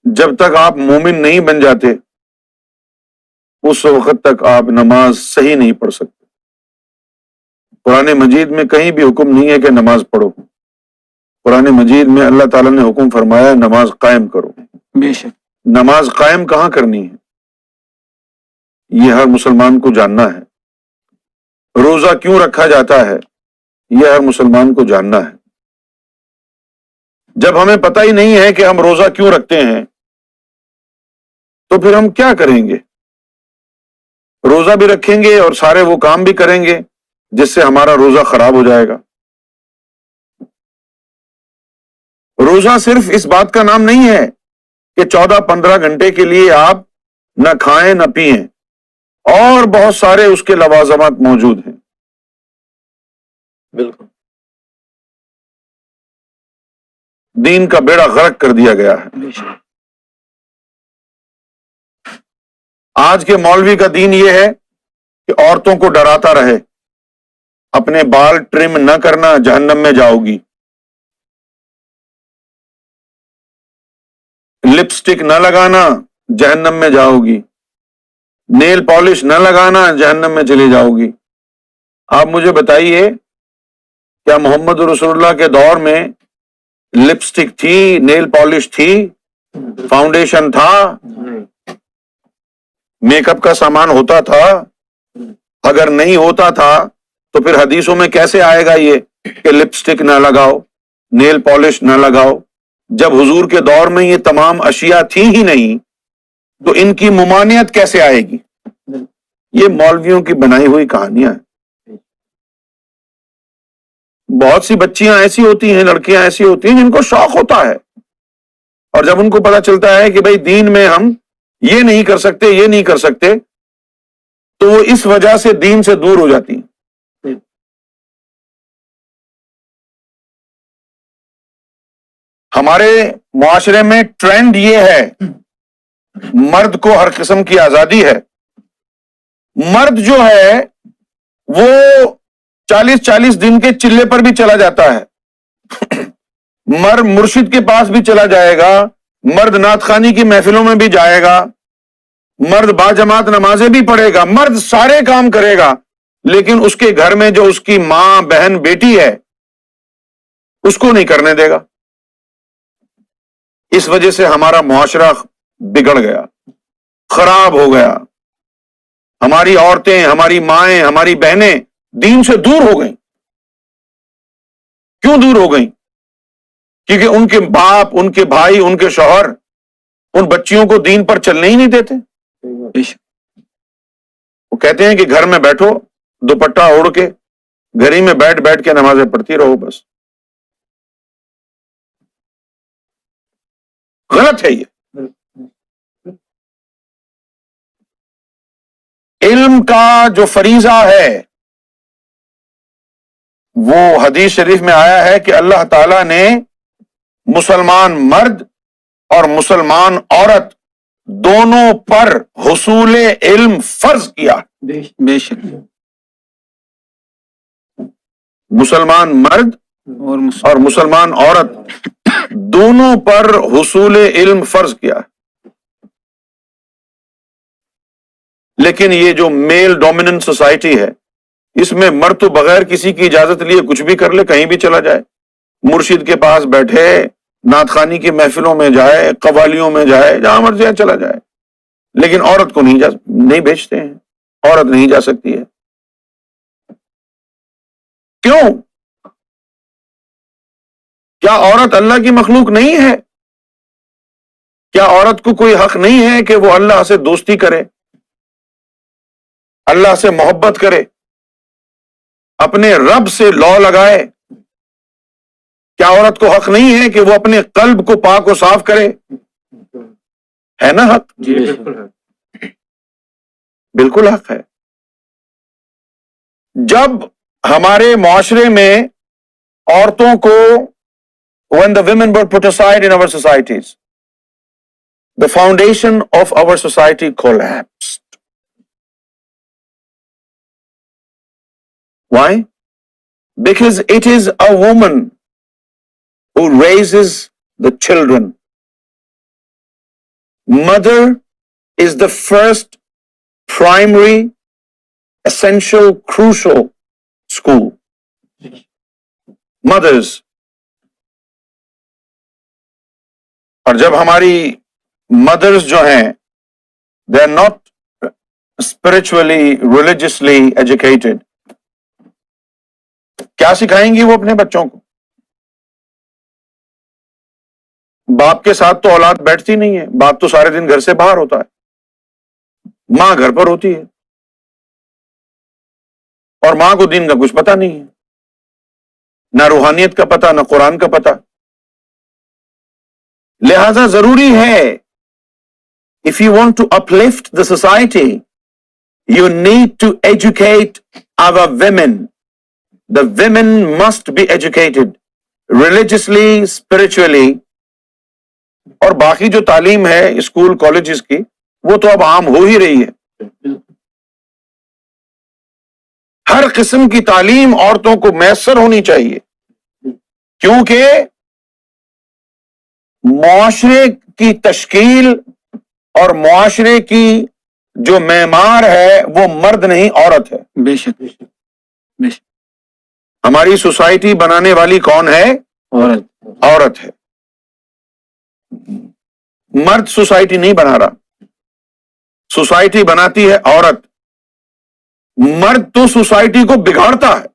جب تک آپ مومن نہیں بن جاتے اس وقت تک آپ نماز صحیح نہیں پڑھ سکتے۔ قرآن مجید میں کہیں بھی حکم نہیں ہے کہ نماز پڑھو، قرآن مجید میں اللہ تعالیٰ نے حکم فرمایا نماز قائم کرو۔ بے شک نماز قائم کہاں کرنی ہے یہ ہر مسلمان کو جاننا ہے۔ روزہ کیوں رکھا جاتا ہے یہ ہر مسلمان کو جاننا ہے۔ جب ہمیں پتہ ہی نہیں ہے کہ ہم روزہ کیوں رکھتے ہیں تو پھر ہم کیا کریں گے؟ روزہ بھی رکھیں گے اور سارے وہ کام بھی کریں گے جس سے ہمارا روزہ خراب ہو جائے گا۔ روزہ صرف اس بات کا نام نہیں ہے کہ 14-15 گھنٹے کے لیے آپ نہ کھائیں نہ پئیں، اور بہت سارے اس کے لوازمات موجود ہیں۔ بالکل دین کا بیڑا غرق کر دیا گیا ہے۔ بے شک آج کے مولوی کا دین یہ ہے کہ عورتوں کو ڈراتا رہے، اپنے بال ٹرم نہ کرنا جہنم میں جاؤ گی، لپسٹک نہ لگانا جہنم میں جاؤ گی، نیل پالش نہ لگانا جہنم میں چلی جاؤ گی۔ آپ مجھے بتائیے کیا محمد رسول اللہ کے دور میں لپسٹک تھی، نیل پالش تھی، فاؤنڈیشن تھا، میک اپ کا سامان ہوتا تھا؟ اگر نہیں ہوتا تھا تو پھر حدیثوں میں کیسے آئے گا یہ کہ لپسٹک نہ لگاؤ، نیل پالش نہ لگاؤ؟ جب حضور کے دور میں یہ تمام اشیاء تھی ہی نہیں تو ان کی ممانعت کیسے آئے گی؟ یہ مولویوں کی بنائی ہوئی کہانیاں ہیں۔ بہت سی بچیاں ایسی ہوتی ہیں، لڑکیاں ایسی ہوتی ہیں جن کو شوق ہوتا ہے، اور جب ان کو پتا چلتا ہے کہ بھئی دین میں ہم یہ نہیں کر سکتے، یہ نہیں کر سکتے، تو وہ اس وجہ سے دین سے دور ہو جاتی ہیں۔ ہمارے معاشرے میں ٹرینڈ یہ ہے، مرد کو ہر قسم کی آزادی ہے، مرد جو ہے وہ 40 دن کے چلے پر بھی چلا جاتا ہے، مرشد کے پاس بھی چلا جائے گا، مرد نعت خوانی کی محفلوں میں بھی جائے گا، مرد باجماعت نمازیں بھی پڑھے گا، مرد سارے کام کرے گا، لیکن اس کے گھر میں جو اس کی ماں بہن بیٹی ہے اس کو نہیں کرنے دے گا. اس وجہ سے ہمارا معاشرہ بگڑ گیا، خراب ہو گیا. ہماری عورتیں، ہماری مائیں، ہماری بہنیں دین سے دور ہو گئیں. کیوں دور ہو گئیں؟ کیونکہ ان کے باپ، ان کے بھائی، ان کے شوہر ان بچیوں کو دین پر چلنے ہی نہیں دیتے. بے شک. وہ کہتے ہیں کہ گھر میں بیٹھو دوپٹہ اوڑھ کے، گھر ہی میں بیٹھ بیٹھ کے نمازیں پڑھتی رہو بس. غلط ہے یہ. علم کا جو فریضہ ہے وہ حدیث شریف میں آیا ہے کہ اللہ تعالی نے مسلمان مرد اور مسلمان عورت دونوں پر حصول علم فرض کیا. بے شک. مسلمان مرد اور اور مسلمان عورت دونوں پر حصول علم فرض کیا. لیکن یہ جو میل ڈومیننٹ سوسائٹی ہے اس میں مرد تو بغیر کسی کی اجازت لیے کچھ بھی کر لے، کہیں بھی چلا جائے، مرشد کے پاس بیٹھے، نعت خوانی کی محفلوں میں جائے، قوالیوں میں جائے، جہاں مرضی چلا جائے، لیکن عورت کو نہیں بھیجتے ہیں. عورت نہیں جا سکتی ہے. کیوں؟ کیا عورت اللہ کی مخلوق نہیں ہے؟ کیا عورت کو کوئی حق نہیں ہے کہ وہ اللہ سے دوستی کرے، اللہ سے محبت کرے، اپنے رب سے لو لگائے؟ کیا عورت کو حق نہیں ہے کہ وہ اپنے قلب کو پاک و صاف کرے؟ ہے نا حق؟ جی بالکل ہے. بالکل حق ہے. جب ہمارے معاشرے میں عورتوں کو when the women were put aside in our societies, the foundation of our society collapsed. Why? Because it is a woman who raises the children. Mother is the first primary, essential, crucial school. Mothers. اور جب ہماری mothers جو ہیں they are not spiritually, religiously educated, کیا سکھائیں گی وہ اپنے بچوں کو؟ باپ کے ساتھ تو اولاد بیٹھتی نہیں ہے، باپ تو سارے دن گھر سے باہر ہوتا ہے، ماں گھر پر ہوتی ہے، اور ماں کو دین کا کچھ پتہ نہیں ہے، نہ روحانیت کا پتہ، نہ قرآن کا پتہ. لہذا ضروری ہے if you want to uplift the society, you need to educate our women. The women must be educated religiously, spiritually. اور باقی جو تعلیم ہے اسکول کالجز کی وہ تو اب عام ہو ہی رہی ہے. ہر قسم کی تعلیم عورتوں کو میسر ہونی چاہیے، کیونکہ معاشرے کی تشکیل اور معاشرے کی جو معمار ہے وہ مرد نہیں عورت ہے. بے شک. بے شک. ہماری سوسائٹی بنانے والی کون ہے؟ عورت ہے. مرد سوسائٹی نہیں بنا رہا، سوسائٹی بناتی ہے عورت. مرد تو سوسائٹی کو بگاڑتا ہے.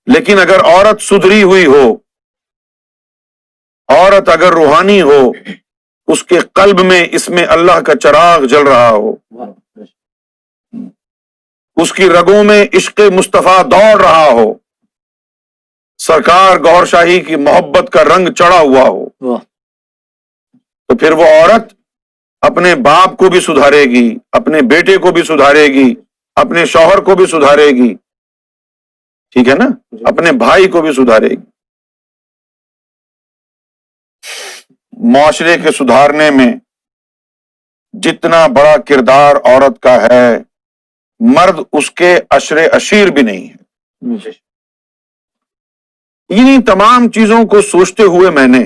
لیکن اگر عورت سدھری ہوئی ہو، عورت اگر روحانی ہو، اس کے قلب میں اس میں اللہ کا چراغ جل رہا ہو، اس کی رگوں میں عشق مصطفیٰ دوڑ رہا ہو، سرکار گور شاہی کی محبت کا رنگ چڑھا ہوا ہو، تو پھر وہ عورت اپنے باپ کو بھی سدھارے گی، اپنے بیٹے کو بھی سدھارے گی، اپنے شوہر کو بھی سدھارے گی، ٹھیک ہے نا، اپنے بھائی کو بھی سدھارے گی. معاشرے کے سدھارنے میں جتنا بڑا کردار عورت کا ہے، مرد اس کے عشر عشیر بھی نہیں ہے. انہی تمام چیزوں کو سوچتے ہوئے میں نے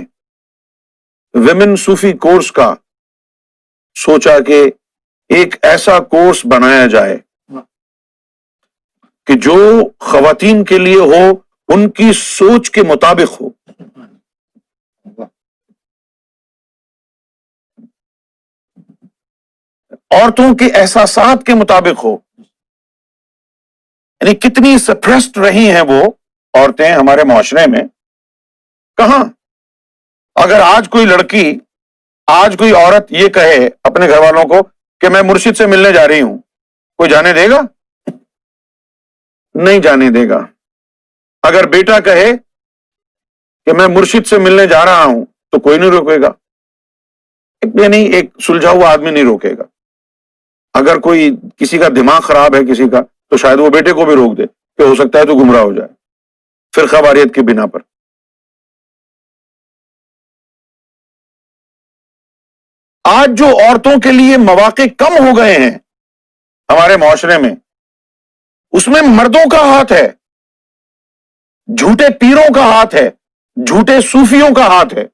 ویمن صوفی کورس کا سوچا کہ ایک ایسا کورس بنایا جائے کہ جو خواتین کے لیے ہو، ان کی سوچ کے مطابق ہو. عورتوں کے احساسات کے مطابق ہو. یعنی کتنی سپریسڈ رہی ہیں وہ عورتیں ہمارے معاشرے میں. کہاں اگر آج کوئی لڑکی، آج کوئی عورت یہ کہے اپنے گھر والوں کو کہ میں مرشد سے ملنے جا رہی ہوں، کوئی جانے دے گا؟ نہیں جانے دے گا. اگر بیٹا کہے کہ میں مرشد سے ملنے جا رہا ہوں تو کوئی نہیں روکے گا. یعنی ایک سلجھا ہوا آدمی نہیں روکے گا. اگر کوئی کسی کا دماغ خراب ہے کسی کا، تو شاید وہ بیٹے کو بھی روک دے کہ ہو سکتا ہے تو گمراہ ہو جائے فرقہ واریت کی بنا پر. آج جو عورتوں کے لیے مواقع کم ہو گئے ہیں ہمارے معاشرے میں، اس میں مردوں کا ہاتھ ہے، جھوٹے پیروں کا ہاتھ ہے، جھوٹے صوفیوں کا ہاتھ ہے.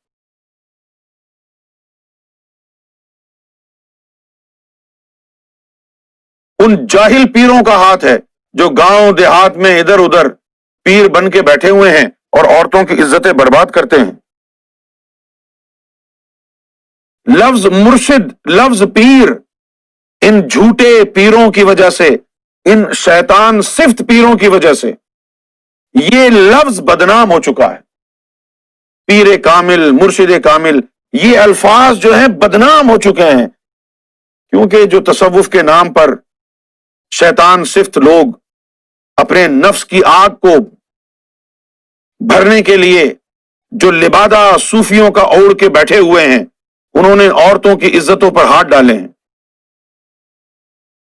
ان جاہل پیروں کا ہاتھ ہے جو گاؤں دیہات میں ادھر ادھر پیر بن کے بیٹھے ہوئے ہیں اور عورتوں کی عزتیں برباد کرتے ہیں. لفظ مرشد، لفظ پیر، ان جھوٹے پیروں کی وجہ سے، ان شیطان صفت پیروں کی وجہ سے یہ لفظ بدنام ہو چکا ہے. پیر کامل، مرشد کامل، یہ الفاظ جو ہیں بدنام ہو چکے ہیں، کیونکہ جو تصوف کے نام پر شیطان صفت لوگ اپنے نفس کی آگ کو بھرنے کے لیے جو لبادہ صوفیوں کا اوڑھ کے بیٹھے ہوئے ہیں، انہوں نے عورتوں کی عزتوں پر ہاتھ ڈالے ہیں،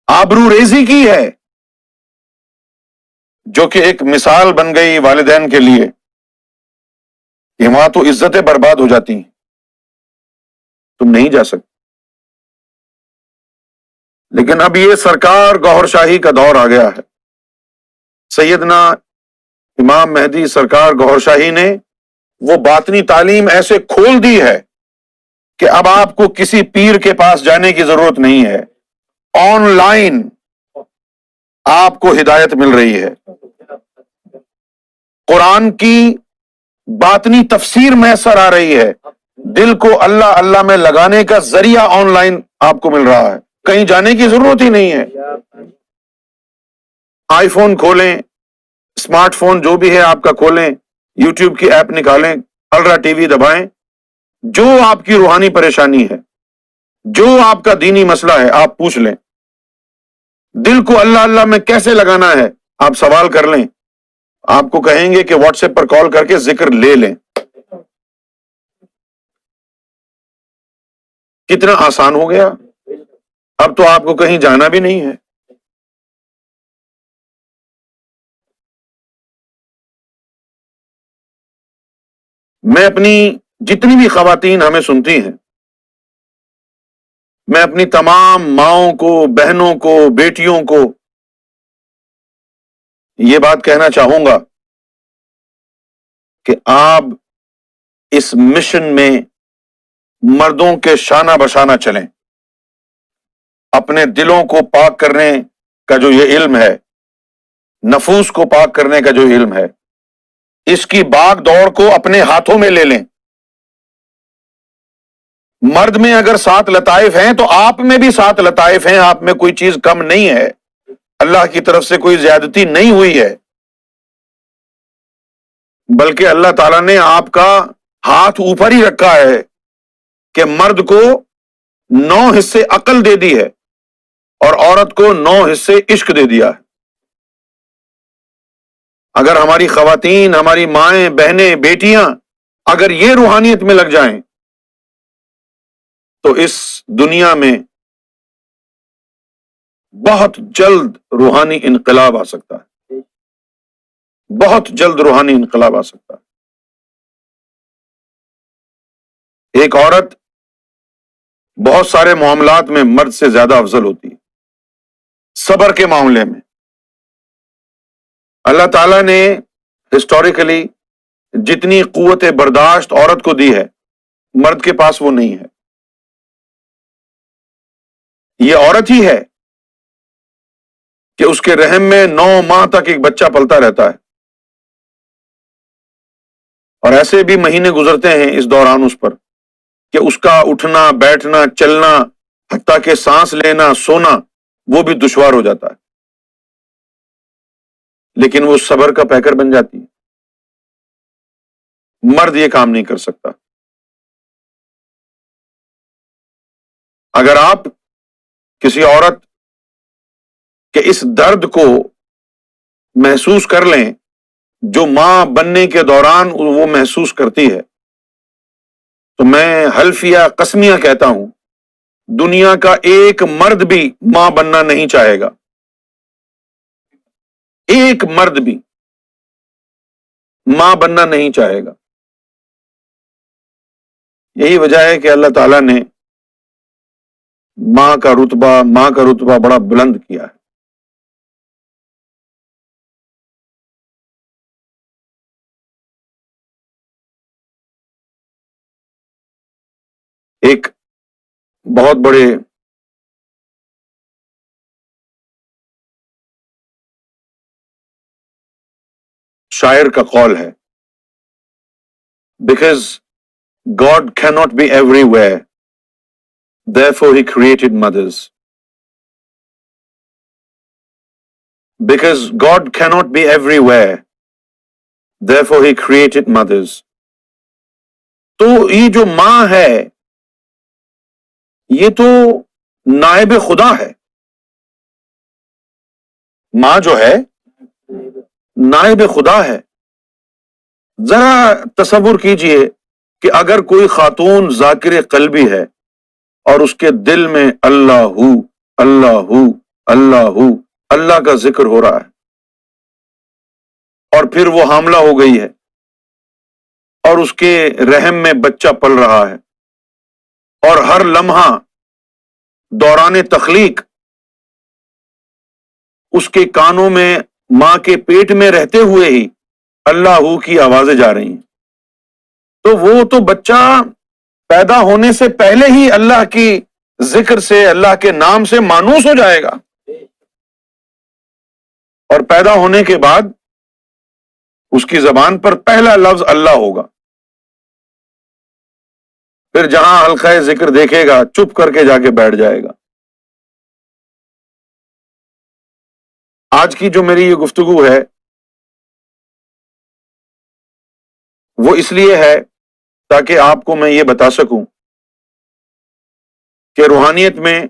آبرو ریزی کی ہے، جو کہ ایک مثال بن گئی والدین کے لیے کہ وہاں تو عزتیں برباد ہو جاتی ہیں، تم نہیں جا سکتے. لیکن اب یہ سرکار گوھر شاہی کا دور آ گیا ہے. سیدنا امام مہدی سرکار گوھر شاہی نے وہ باطنی تعلیم ایسے کھول دی ہے کہ اب آپ کو کسی پیر کے پاس جانے کی ضرورت نہیں ہے. آن لائن آپ کو ہدایت مل رہی ہے. قرآن کی باطنی تفسیر میسر آ رہی ہے. دل کو اللہ اللہ میں لگانے کا ذریعہ آن لائن آپ کو مل رہا ہے، کہیں جانے کی ضرورت ہی نہیں ہے. آئی فون کھولیں، اسمارٹ فون جو بھی ہے آپ کا کھولیں، یوٹیوب کی ایپ نکالیں، الرا ٹی وی دبائیں، جو آپ کی روحانی پریشانی ہے، جو آپ کا دینی مسئلہ ہے آپ پوچھ لیں. دل کو اللہ اللہ میں کیسے لگانا ہے آپ سوال کر لیں. آپ کو کہیں گے کہ واٹس ایپ پر کال کر کے ذکر لے لیں. کتنا آسان ہو گیا. اب تو آپ کو کہیں جانا بھی نہیں ہے. میں اپنی جتنی بھی خواتین ہمیں سنتی ہیں، میں اپنی تمام ماؤں کو، بہنوں کو، بیٹیوں کو یہ بات کہنا چاہوں گا کہ آپ اس مشن میں مردوں کے شانہ بشانہ چلیں. اپنے دلوں کو پاک کرنے کا جو یہ علم ہے، نفوس کو پاک کرنے کا جو علم ہے، اس کی باغ دوڑ کو اپنے ہاتھوں میں لے لیں. مرد میں اگر 7 لطائف ہیں تو آپ میں بھی 7 لطائف ہیں. آپ میں کوئی چیز کم نہیں ہے، اللہ کی طرف سے کوئی زیادتی نہیں ہوئی ہے، بلکہ اللہ تعالیٰ نے آپ کا ہاتھ اوپر ہی رکھا ہے کہ مرد کو 9 حصے عقل دے دی ہے اور عورت کو 9 حصے عشق دے دیا ہے. اگر ہماری خواتین، ہماری مائیں، بہنیں، بیٹیاں اگر یہ روحانیت میں لگ جائیں تو اس دنیا میں بہت جلد روحانی انقلاب آ سکتا ہے. بہت جلد روحانی انقلاب آ سکتا ہے. ایک عورت بہت سارے معاملات میں مرد سے زیادہ افضل ہوتی ہے. صبر کے معاملے میں اللہ تعالیٰ نے ہسٹوریکلی جتنی قوت برداشت عورت کو دی ہے، مرد کے پاس وہ نہیں ہے. یہ عورت ہی ہے کہ اس کے رحم میں 9 ماہ تک ایک بچہ پلتا رہتا ہے، اور ایسے بھی مہینے گزرتے ہیں اس دوران اس پر کہ اس کا اٹھنا بیٹھنا چلنا حتیٰ کہ سانس لینا سونا وہ بھی دشوار ہو جاتا ہے، لیکن وہ صبر کا پیکر بن جاتی ہے۔ مرد یہ کام نہیں کر سکتا۔ اگر آپ کسی عورت کے اس درد کو محسوس کر لیں جو ماں بننے کے دوران وہ محسوس کرتی ہے، تو میں حلفیہ قسمیہ کہتا ہوں دنیا کا ایک مرد بھی ماں بننا نہیں چاہے گا، ایک مرد بھی ماں بننا نہیں چاہے گا۔ یہی وجہ ہے کہ اللہ تعالیٰ نے ماں کا رتبہ بڑا بلند کیا ہے۔ ایک بہت بڑے شاعر کا قول ہے، because God cannot be everywhere, therefore he created mothers. Because God cannot be everywhere, therefore he created mothers. تو یہ جو ماں ہے یہ تو نائب خدا ہے، ماں جو ہے نائب خدا ہے۔ ذرا تصور کیجئے کہ اگر کوئی خاتون ذاکر قلبی ہے اور اس کے دل میں اللہ اللہ اللہ اللہ کا ذکر ہو رہا ہے، اور پھر وہ حاملہ ہو گئی ہے اور اس کے رحم میں بچہ پل رہا ہے، اور ہر لمحہ دوران تخلیق اس کے کانوں میں ماں کے پیٹ میں رہتے ہوئے ہی اللہ کی آوازیں جا رہی ہیں، تو وہ تو بچہ پیدا ہونے سے پہلے ہی اللہ کی ذکر سے اللہ کے نام سے مانوس ہو جائے گا، اور پیدا ہونے کے بعد اس کی زبان پر پہلا لفظ اللہ ہوگا۔ پھر جہاں حلقہ ذکر دیکھے گا چپ کر کے جا کے بیٹھ جائے گا۔ آج کی جو میری یہ گفتگو ہے وہ اس لیے ہے تاکہ آپ کو میں یہ بتا سکوں کہ روحانیت میں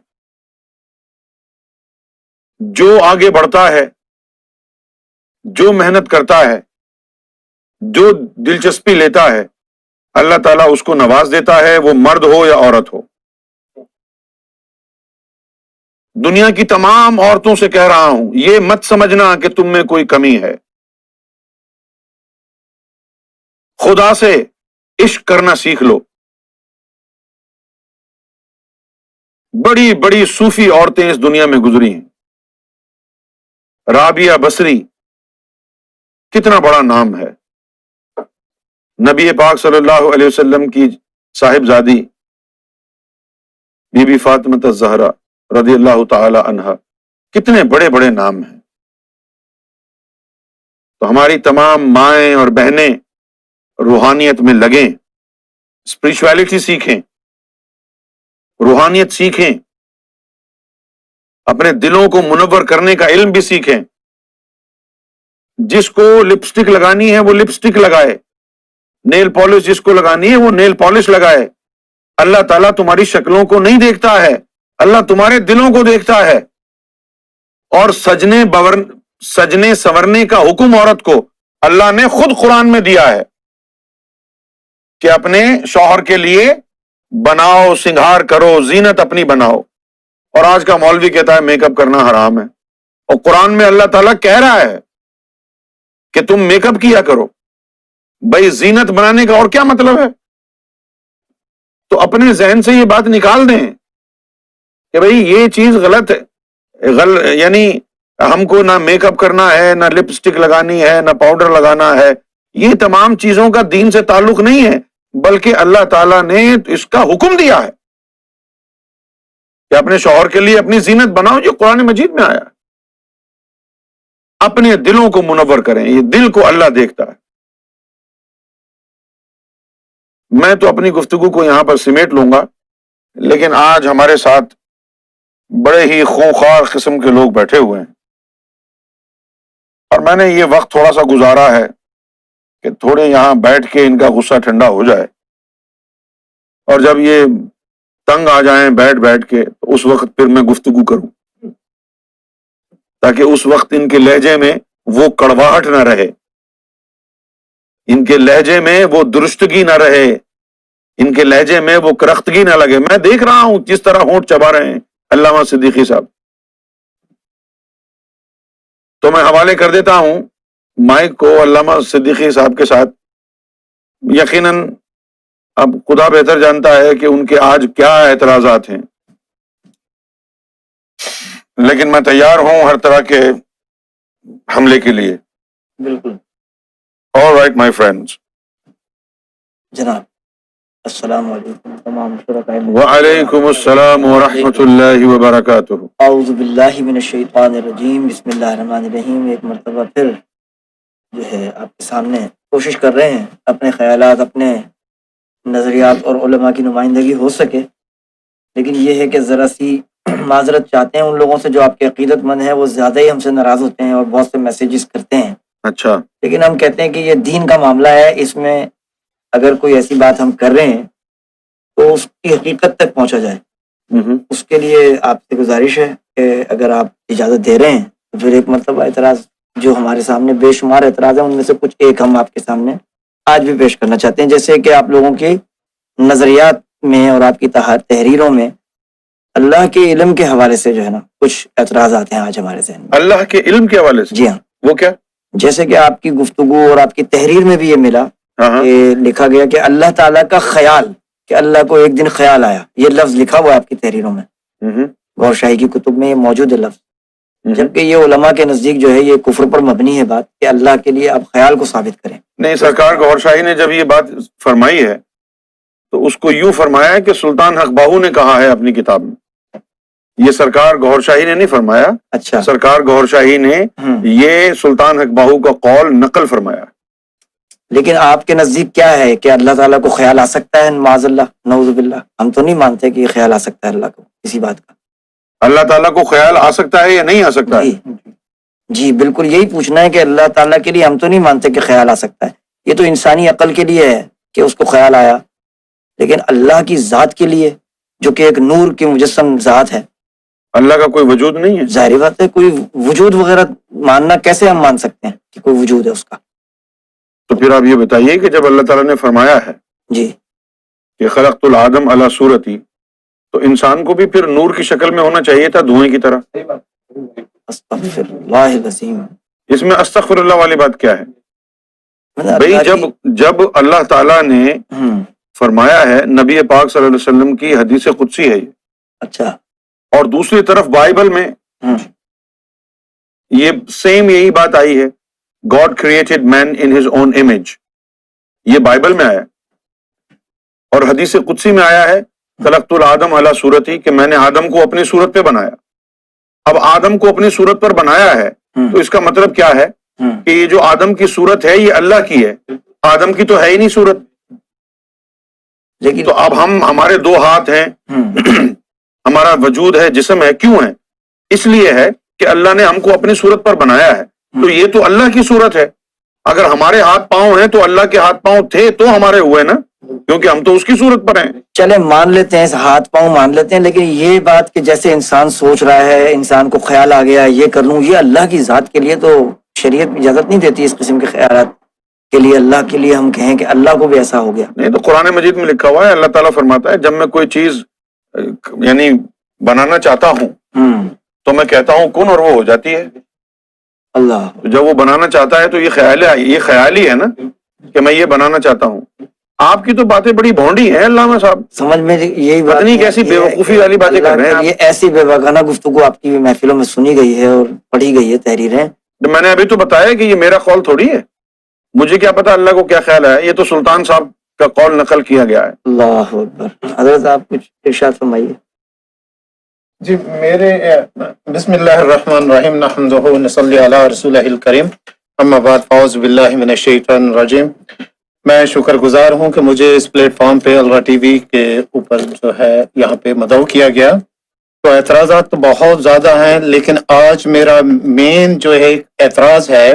جو آگے بڑھتا ہے، جو محنت کرتا ہے، جو دلچسپی لیتا ہے، اللہ تعالیٰ اس کو نواز دیتا ہے، وہ مرد ہو یا عورت ہو۔ دنیا کی تمام عورتوں سے کہہ رہا ہوں یہ مت سمجھنا کہ تم میں کوئی کمی ہے، خدا سے عشق کرنا سیکھ لو۔ بڑی بڑی صوفی عورتیں اس دنیا میں گزری ہیں۔ رابعہ بصری کتنا بڑا نام ہے، نبی پاک صلی اللہ علیہ وسلم کی صاحبزادی بی بی فاطمہ الزہرا رضی اللہ تعالی عنہا، کتنے بڑے بڑے نام ہیں۔ تو ہماری تمام مائیں اور بہنیں روحانیت میں لگیں، اسپرچویلٹی سیکھیں، روحانیت سیکھیں، اپنے دلوں کو منور کرنے کا علم بھی سیکھیں۔ جس کو لپسٹک لگانی ہے وہ لپسٹک لگائے، نیل پالش جس کو لگانی ہے وہ نیل پالش لگائے۔ اللہ تعالیٰ تمہاری شکلوں کو نہیں دیکھتا ہے، اللہ تمہارے دلوں کو دیکھتا ہے۔ اور سجنے سنورنے کا حکم عورت کو اللہ نے خود قرآن میں دیا ہے کہ اپنے شوہر کے لیے بناؤ، سنگھار کرو، زینت اپنی بناؤ۔ اور آج کا مولوی کہتا ہے میک اپ کرنا حرام ہے، اور قرآن میں اللہ تعالیٰ کہہ رہا ہے کہ تم میک اپ کیا کرو۔ بھائی زینت بنانے کا اور کیا مطلب ہے؟ تو اپنے ذہن سے یہ بات نکال دیں کہ بھئی یہ چیز غلط ہے، یعنی ہم کو نہ میک اپ کرنا ہے، نہ لپسٹک لگانی ہے، نہ پاؤڈر لگانا ہے۔ یہ تمام چیزوں کا دین سے تعلق نہیں ہے، بلکہ اللہ تعالیٰ نے اس کا حکم دیا ہے۔ کہ اپنے شوہر کے لیے اپنی زینت بناؤ، جو قرآن مجید میں آیا ہے۔ اپنے دلوں کو منور کریں، یہ دل کو اللہ دیکھتا ہے۔ میں تو اپنی گفتگو کو یہاں پر سمیٹ لوں گا، لیکن آج ہمارے ساتھ بڑے ہی خونخوار قسم کے لوگ بیٹھے ہوئے ہیں، اور میں نے یہ وقت تھوڑا سا گزارا ہے کہ تھوڑے یہاں بیٹھ کے ان کا غصہ ٹھنڈا ہو جائے، اور جب یہ تنگ آ جائیں بیٹھ کے تو اس وقت پھر میں گفتگو کروں، تاکہ اس وقت ان کے لہجے میں وہ کڑواہٹ نہ رہے، ان کے لہجے میں وہ درستگی نہ رہے، ان کے لہجے میں وہ کرختگی نہ لگے۔ میں دیکھ رہا ہوں کس طرح ہونٹ چبا رہے ہیں علامہ صدیقی صاحب، تو میں حوالے کر دیتا ہوں مائک کو علامہ صدیقی صاحب کے ساتھ۔ یقیناً اب خدا بہتر جانتا ہے کہ ان کے آج کیا اعتراضات ہیں، لیکن میں تیار ہوں ہر طرح کے حملے کے لیے۔ بالکل All right, my friends. جناب، السلام علیکم تمام شرکائے۔ وعلیکم السلام ورحمۃ اللہ وبرکاتہ۔ اعوذ باللہ من الشیطان الرجیم، بسم اللہ الرحمن الرحیم۔ ایک مرتبہ پھر جو ہے آپ کے سامنے کوشش کر رہے ہیں اپنے خیالات، اپنے نظریات اور علماء کی نمائندگی ہو سکے، لیکن یہ ہے کہ ذرا سی معذرت چاہتے ہیں ان لوگوں سے جو آپ کے عقیدت مند ہیں، وہ زیادہ ہی ہم سے ناراض ہوتے ہیں اور بہت سے میسیجز کرتے ہیں۔ اچھا، لیکن ہم کہتے ہیں کہ یہ دین کا معاملہ ہے، اس میں اگر کوئی ایسی بات ہم کر رہے ہیں تو اس کی حقیقت تک پہنچا جائے۔ اس کے لیے آپ سے گزارش ہے کہ اگر آپ اجازت دے رہے ہیں تو پھر ایک مرتبہ اعتراض جو ہمارے سامنے بے شمار اعتراض ہیں ان میں سے کچھ ایک ہم آپ کے سامنے آج بھی پیش کرنا چاہتے ہیں، جیسے کہ آپ لوگوں کے نظریات میں اور آپ کی تحریروں میں اللہ کے علم کے حوالے سے جو ہے نا کچھ اعتراضات ہیں آج ہمارے ذہن میں۔ اللہ کے علم کے حوالے سے؟ جی ہاں، وہ کیا؟ جیسے کہ آپ کی گفتگو اور آپ کی تحریر میں بھی یہ ملا کہ لکھا گیا کہ اللہ تعالیٰ کا خیال، کہ اللہ کو ایک دن خیال آیا، یہ لفظ لکھا ہوا ہے آپ کی تحریروں میں، غور شاہی کی کتب میں یہ موجود ہے لفظ، جبکہ یہ علماء کے نزدیک جو ہے یہ کفر پر مبنی ہے بات کہ اللہ کے لیے آپ خیال کو ثابت کریں۔ نہیں، سرکار گوھر شاہی نے جب یہ بات فرمائی ہے تو اس کو یوں فرمایا ہے کہ سلطان حق باہو نے کہا ہے اپنی کتاب میں، یہ سرکار گوھر شاہی نے نہیں فرمایا۔ اچھا، سرکار گوھر شاہی نے یہ سلطان حق باہو کا قول نقل فرمایا۔ لیکن آپ کے نزدیک کیا ہے کہ اللہ تعالیٰ کو خیال آ سکتا ہے؟ معاذ اللہ، نعوذ باللہ، ہم تو نہیں مانتے کہ یہ خیال آ سکتا ہے اللہ کو کسی بات کا۔ اللہ تعالیٰ کو خیال آ سکتا ہے یا نہیں آ سکتا ہے؟ جی بالکل یہی پوچھنا ہے کہ اللہ تعالیٰ کے لیے ہم تو نہیں مانتے کہ خیال آ سکتا ہے، یہ تو انسانی عقل کے لیے ہے کہ اس کو خیال آیا، لیکن اللہ کی ذات کے لیے جو کہ ایک نور کی مجسم ذات ہے، اللہ کا کوئی وجود نہیں ہے؟ ظاہری بات ہے، کوئی وجود وغیرہ ماننا کیسے ہم مان سکتے ہیں کہ کوئی وجود ہے اس کا؟ تو پھر آپ یہ بتائیے کہ جب اللہ تعالیٰ نے فرمایا ہے جی کہ خلقت الآدم علی صورتی، تو انسان کو بھی پھر نور کی شکل میں ہونا چاہیے تھا، دھوئیں کی طرح۔ استغفر اللہ العظیم، اس میں استغفر اللہ والی بات کیا ہے بھئی؟ جب اللہ تعالیٰ نے فرمایا ہے، نبی پاک صلی اللہ علیہ وسلم کی حدیث قدسی ہے یہ، اچھا، اور دوسری طرف بائبل میں یہ سیم یہی بات آئی ہے، God created man in his own image، یہ بائبل میں آیا، اور حدیث قدسی میں آیا ہے خلقت الآدم علی صورتی، کہ میں نے آدم کو اپنی صورت پہ بنایا۔ اب آدم کو اپنی صورت پر بنایا ہے تو اس کا مطلب کیا ہے کہ یہ جو آدم کی صورت ہے یہ اللہ کی ہے، آدم کی تو ہے ہی نہیں صورت۔ لیکن تو اب ہمارے دو ہاتھ ہیں، ہمارا وجود ہے، جسم ہے، کیوں ہے؟ اس لیے ہے کہ اللہ نے ہم کو اپنی صورت پر بنایا ہے، تو یہ تو اللہ کی صورت ہے۔ اگر ہمارے ہاتھ پاؤں ہیں تو اللہ کے ہاتھ پاؤں تھے تو ہمارے ہوئے نا، کیونکہ ہم تو اس کی صورت پر ہیں۔ چلے مان لیتے ہیں، ہاتھ پاؤں مان لیتے ہیں، لیکن یہ بات کہ جیسے انسان سوچ رہا ہے، انسان کو خیال آ گیا یہ کر لوں، یہ اللہ کی ذات کے لیے تو شریعت اجازت نہیں دیتی اس قسم کے خیالات کے لیے۔ اللہ کے لیے ہم کہیں کہ اللہ کو بھی ایسا ہو گیا؟ نہیں، تو قرآن مجید میں لکھا ہوا ہے، اللہ تعالیٰ فرماتا ہے جب میں کوئی چیز یعنی بنانا چاہتا ہوں تو میں کہتا ہوں کن، اور وہ ہو جاتی ہے۔ اللہ، جب وہ بنانا چاہتا ہے تو یہ خیال ہی ہے نا کہ میں یہ بنانا چاہتا ہوں۔ آپ کی تو باتیں بڑی بھونڈی ہیں علامہ صاحب، سمجھ میں یہی بات پتہ نہیں کیسی بے وقوفی والی باتیں کر رہے ہیں یہ ایسی بے وقانہ گفتگو آپ کی محفلوں میں سنی گئی ہے اور پڑھی گئی ہے تحریریں۔ میں نے ابھی تو بتایا کہ یہ میرا قول تھوڑی ہے، مجھے کیا پتا اللہ کو کیا خیال ہے، یہ تو سلطان صاحب کا قول نقل کیا گیا ہے۔ اللہ اکبر، حضرت آپ کچھ ارشاد فرمائیے۔ جی میرے بسم اللہ الرحمن الرحیم نحمدہ ونصلی علی رسولہ الکریم اما بعد فاعوذ باللہ من الشیطان الرجیم. میں شکر گزار ہوں کہ مجھے اس پلیٹ فارم پہ الرا ٹی وی کے اوپر جو ہے یہاں پہ مدعو کیا گیا. تو اعتراضات تو بہت زیادہ ہیں، لیکن آج میرا مین جو ہے اعتراض ہے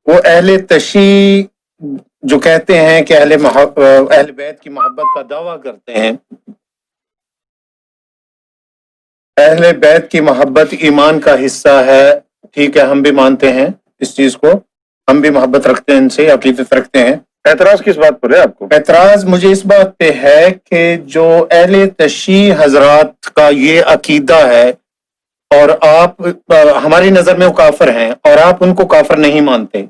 وہ اہل تشیع جو کہتے ہیں کہ اہل بیت کی محبت کا دعویٰ کرتے ہیں. اہل بیت کی محبت ایمان کا حصہ ہے، ٹھیک ہے، ہم بھی مانتے ہیں اس چیز کو، ہم بھی محبت رکھتے ہیں، ان سے عقیدت رکھتے ہیں. اعتراض کس بات پر ہے آپ کو؟ اعتراض مجھے اس بات پہ ہے کہ جو اہل تشیع حضرات کا یہ عقیدہ ہے اور آپ ہماری نظر میں وہ کافر ہیں اور آپ ان کو کافر نہیں مانتے.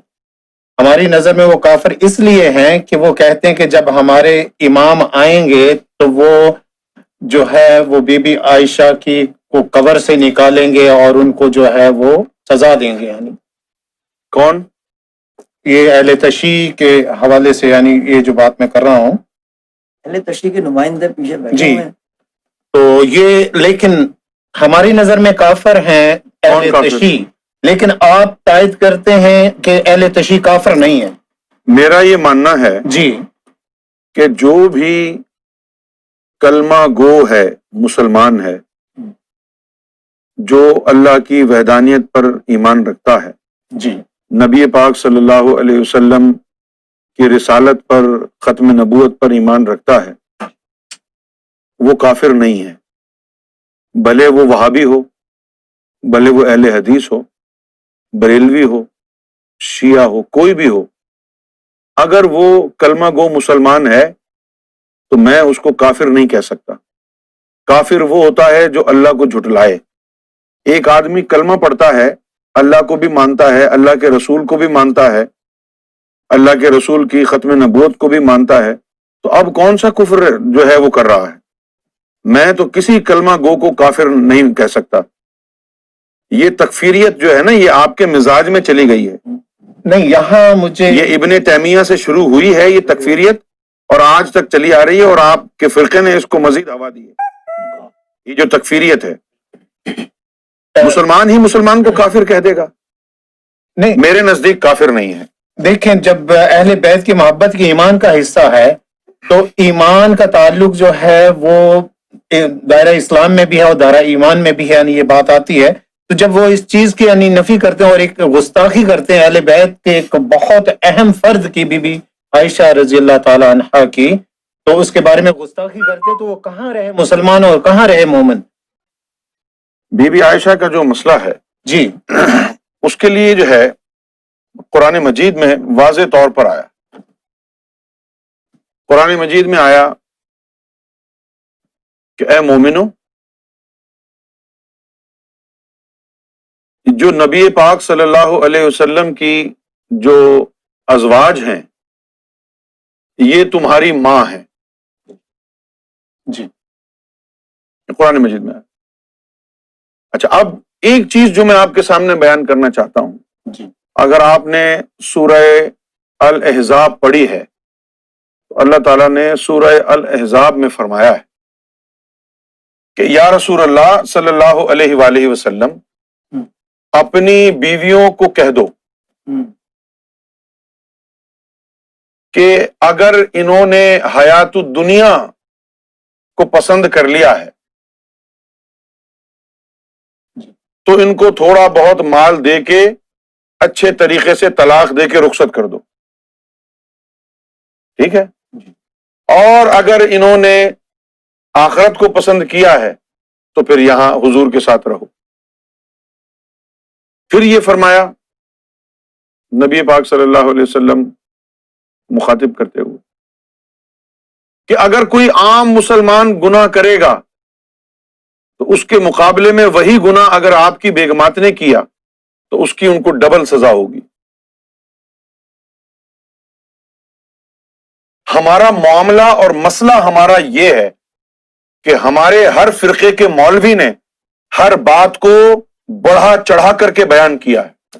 ہماری نظر میں وہ کافر اس لیے ہیں کہ وہ کہتے ہیں کہ جب ہمارے امام آئیں گے تو وہ جو ہے وہ بی بی عائشہ کی کو قبر سے نکالیں گے اور ان کو جو ہے وہ سزا دیں گے. یعنی کون؟ یہ اہل تشیع کے حوالے سے، یعنی یہ جو بات میں کر رہا ہوں. اہل تشیع کے نمائندے پیچھے بیٹھے جی ہوئے ہیں. تو یہ لیکن ہماری نظر میں کافر ہیں اہل کافر؟ تشیع، لیکن آپ تائید کرتے ہیں کہ اہل تشیع کافر نہیں ہے. میرا یہ ماننا ہے جی کہ جو بھی کلمہ گو ہے، مسلمان ہے، جو اللہ کی وحدانیت پر ایمان رکھتا ہے، جی نبی پاک صلی اللہ علیہ وسلم کی رسالت پر، ختم نبوت پر ایمان رکھتا ہے، وہ کافر نہیں ہے. بھلے وہ وہابی ہو، بھلے وہ اہل حدیث ہو، بریلوی ہو، شیعہ ہو، کوئی بھی ہو، اگر وہ کلمہ گو مسلمان ہے تو میں اس کو کافر نہیں کہہ سکتا. کافر وہ ہوتا ہے جو اللہ کو جھٹلائے. ایک آدمی کلمہ پڑھتا ہے، اللہ کو بھی مانتا ہے، اللہ کے رسول کو بھی مانتا ہے، اللہ کے رسول کی ختم نبوت کو بھی مانتا ہے، تو اب کون سا کفر جو ہے وہ کر رہا ہے؟ میں تو کسی کلمہ گو کو کافر نہیں کہہ سکتا. یہ تکفیریت جو ہے نا، یہ آپ کے مزاج میں چلی گئی ہے. نہیں، یہاں مجھے یہ ابن تیمیہ سے شروع ہوئی ہے یہ تکفیریت، اور آج تک چلی آ رہی ہے، اور آپ کے فرقے نے اس کو مزید ہوا دی ہے. یہ جو تکفیریت ہے، مسلمان ہی مسلمان کو کافر کہہ دے گا. نہیں، میرے نزدیک کافر نہیں ہے. دیکھیں، جب اہل بیت کی محبت کی ایمان کا حصہ ہے تو ایمان کا تعلق جو ہے وہ دائرہ اسلام میں بھی ہے اور دائرہ ایمان میں بھی ہے، یعنی یہ بات آتی ہے. تو جب وہ اس چیز کی یعنی نفی کرتے ہیں اور ایک گستاخی کرتے ہیں اہل بیت کے ایک بہت اہم فرد کی، بی بی عائشہ رضی اللہ تعالی عنہا کی، تو اس کے بارے میں گستاخی کرتے تو وہ کہاں رہے مسلمان اور کہاں رہے مومن؟ بی بی عائشہ کا جو مسئلہ ہے، جی اس کے لیے جو ہے قرآن مجید میں واضح طور پر آیا. قرآن مجید میں آیا کہ اے مومنو، جو نبی پاک صلی اللہ علیہ وسلم کی جو ازواج ہیں یہ تمہاری ماں ہیں. جی قرآن مجید میں آیا. اچھا، اب ایک چیز جو میں آپ کے سامنے بیان کرنا چاہتا ہوں. جی اگر آپ نے سورہ الاحزاب پڑھی ہے تو اللہ تعالیٰ نے سورہ الاحزاب میں فرمایا ہے کہ یا رسول اللہ صلی اللہ علیہ وآلہ وسلم، اپنی بیویوں کو کہہ دو کہ اگر انہوں نے حیات الدنیا کو پسند کر لیا ہے تو ان کو تھوڑا بہت مال دے کے اچھے طریقے سے طلاق دے کے رخصت کر دو. ٹھیک ہے؟ اور اگر انہوں نے آخرت کو پسند کیا ہے تو پھر یہاں حضور کے ساتھ رہو. پھر یہ فرمایا نبی پاک صلی اللہ علیہ وسلم مخاطب کرتے ہوئے کہ اگر کوئی عام مسلمان گناہ کرے گا تو اس کے مقابلے میں وہی گناہ اگر آپ کی بیگمات نے کیا تو اس کی ان کو ڈبل سزا ہوگی. ہمارا معاملہ اور مسئلہ ہمارا یہ ہے کہ ہمارے ہر فرقے کے مولوی نے ہر بات کو بڑھا چڑھا کر کے بیان کیا ہے.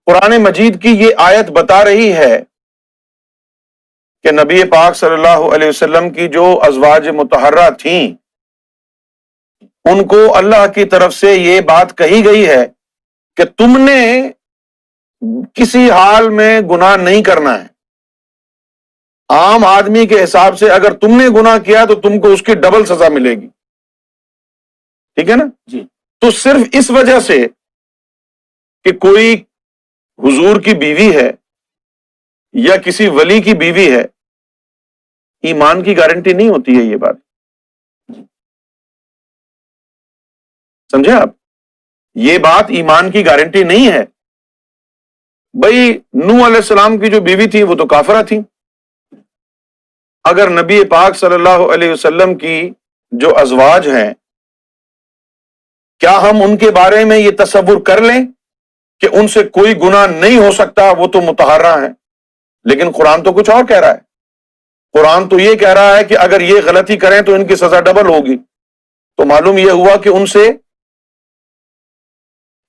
قرآن مجید کی یہ آیت بتا رہی ہے کہ نبی پاک صلی اللہ علیہ وسلم کی جو ازواج مطہرہ تھیں ان کو اللہ کی طرف سے یہ بات کہی گئی ہے کہ تم نے کسی حال میں گناہ نہیں کرنا ہے. عام آدمی کے حساب سے اگر تم نے گناہ کیا تو تم کو اس کی ڈبل سزا ملے گی. ٹھیک ہے نا جی. تو صرف اس وجہ سے کہ کوئی حضور کی بیوی ہے یا کسی ولی کی بیوی ہے, ایمان کی گارنٹی نہیں ہوتی ہے. یہ بات سمجھے آپ, یہ بات ایمان کی گارنٹی نہیں ہے. بھئی نوح علیہ السلام کی جو بیوی تھی وہ تو کافرہ تھی. اگر نبی پاک صلی اللہ علیہ وسلم کی جو ازواج ہیں, کیا ہم ان کے بارے میں یہ تصور کر لیں کہ ان سے کوئی گناہ نہیں ہو سکتا, وہ تو مطہرہ ہیں؟ لیکن قرآن تو کچھ اور کہہ رہا ہے. قرآن تو یہ کہہ رہا ہے کہ اگر یہ غلطی کریں تو ان کی سزا ڈبل ہوگی. تو معلوم یہ ہوا کہ ان سے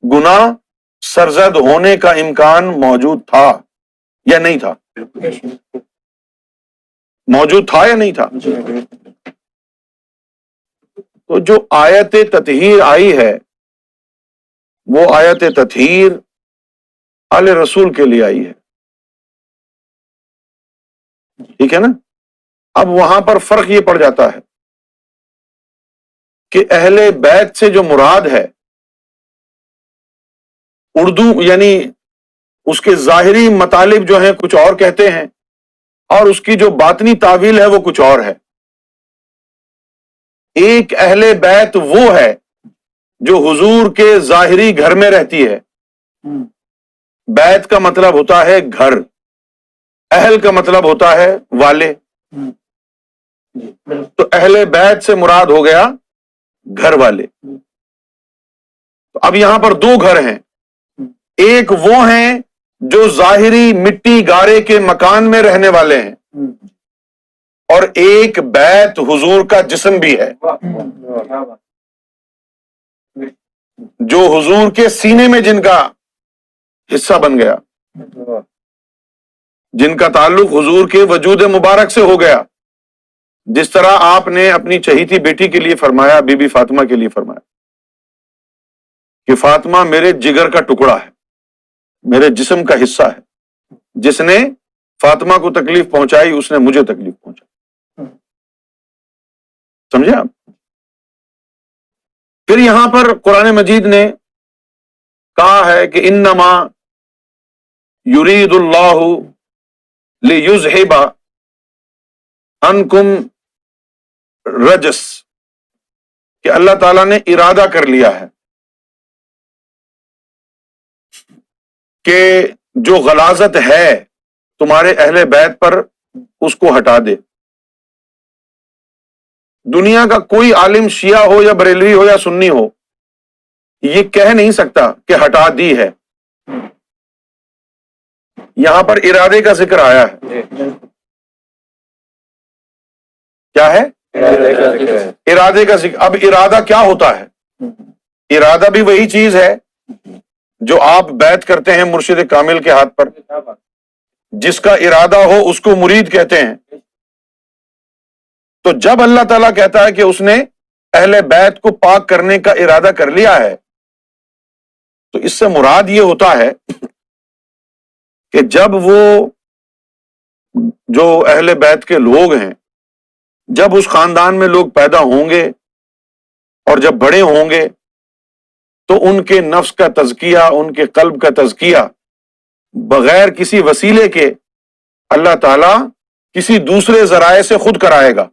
گناہ سرزد ہونے کا امکان موجود تھا یا نہیں تھا؟ موجود تھا یا نہیں تھا؟ تو جو آیت تطہیر آئی ہے وہ آیت تطہیر آل رسول کے لیے آئی ہے. ٹھیک ہے نا. اب وہاں پر فرق یہ پڑ جاتا ہے کہ اہل بیت سے جو مراد ہے, اردو یعنی اس کے ظاہری مطالب جو ہیں کچھ اور کہتے ہیں, اور اس کی جو باطنی تعویل ہے وہ کچھ اور ہے. ایک اہل بیت وہ ہے جو حضور کے ظاہری گھر میں رہتی ہے. بیت کا مطلب ہوتا ہے گھر, اہل کا مطلب ہوتا ہے والے. تو اہل بیت سے مراد ہو گیا گھر والے. تو اب یہاں پر دو گھر ہیں. ایک وہ ہیں جو ظاہری مٹی گارے کے مکان میں رہنے والے ہیں, اور ایک بیت حضور کا جسم بھی ہے جو حضور کے سینے میں جن کا حصہ بن گیا, جن کا تعلق حضور کے وجود مبارک سے ہو گیا. جس طرح آپ نے اپنی چہیتی بیٹی کے لیے فرمایا, بی بی فاطمہ کے لیے فرمایا کہ فاطمہ میرے جگر کا ٹکڑا ہے, میرے جسم کا حصہ ہے. جس نے فاطمہ کو تکلیف پہنچائی اس نے مجھے تکلیف پہنچائی. سمجھے آپ؟ پھر یہاں پر قرآن مجید نے کہا ہے کہ انما یرید اللہ لیذہب عنکم رجس, کہ اللہ تعالیٰ نے ارادہ کر لیا ہے کہ جو غلاظت ہے تمہارے اہل بیت پر اس کو ہٹا دے. دنیا کا کوئی عالم شیعہ ہو یا بریلوی ہو یا سنی ہو یہ کہہ نہیں سکتا کہ ہٹا دی ہے. یہاں پر ارادے کا ذکر آیا ہے. کیا ہے؟ ارادے کا ذکر. اب ارادہ کیا ہوتا ہے؟ ارادہ بھی وہی چیز ہے جو آپ بیعت کرتے ہیں مرشد کامل کے ہاتھ پر. جس کا ارادہ ہو اس کو مرید کہتے ہیں. تو جب اللہ تعالیٰ کہتا ہے کہ اس نے اہل بیت کو پاک کرنے کا ارادہ کر لیا ہے, تو اس سے مراد یہ ہوتا ہے کہ جب وہ جو اہل بیت کے لوگ ہیں, جب اس خاندان میں لوگ پیدا ہوں گے اور جب بڑے ہوں گے تو ان کے نفس کا تزکیہ, ان کے قلب کا تزکیہ بغیر کسی وسیلے کے اللہ تعالیٰ کسی دوسرے ذرائع سے خود کرائے گا.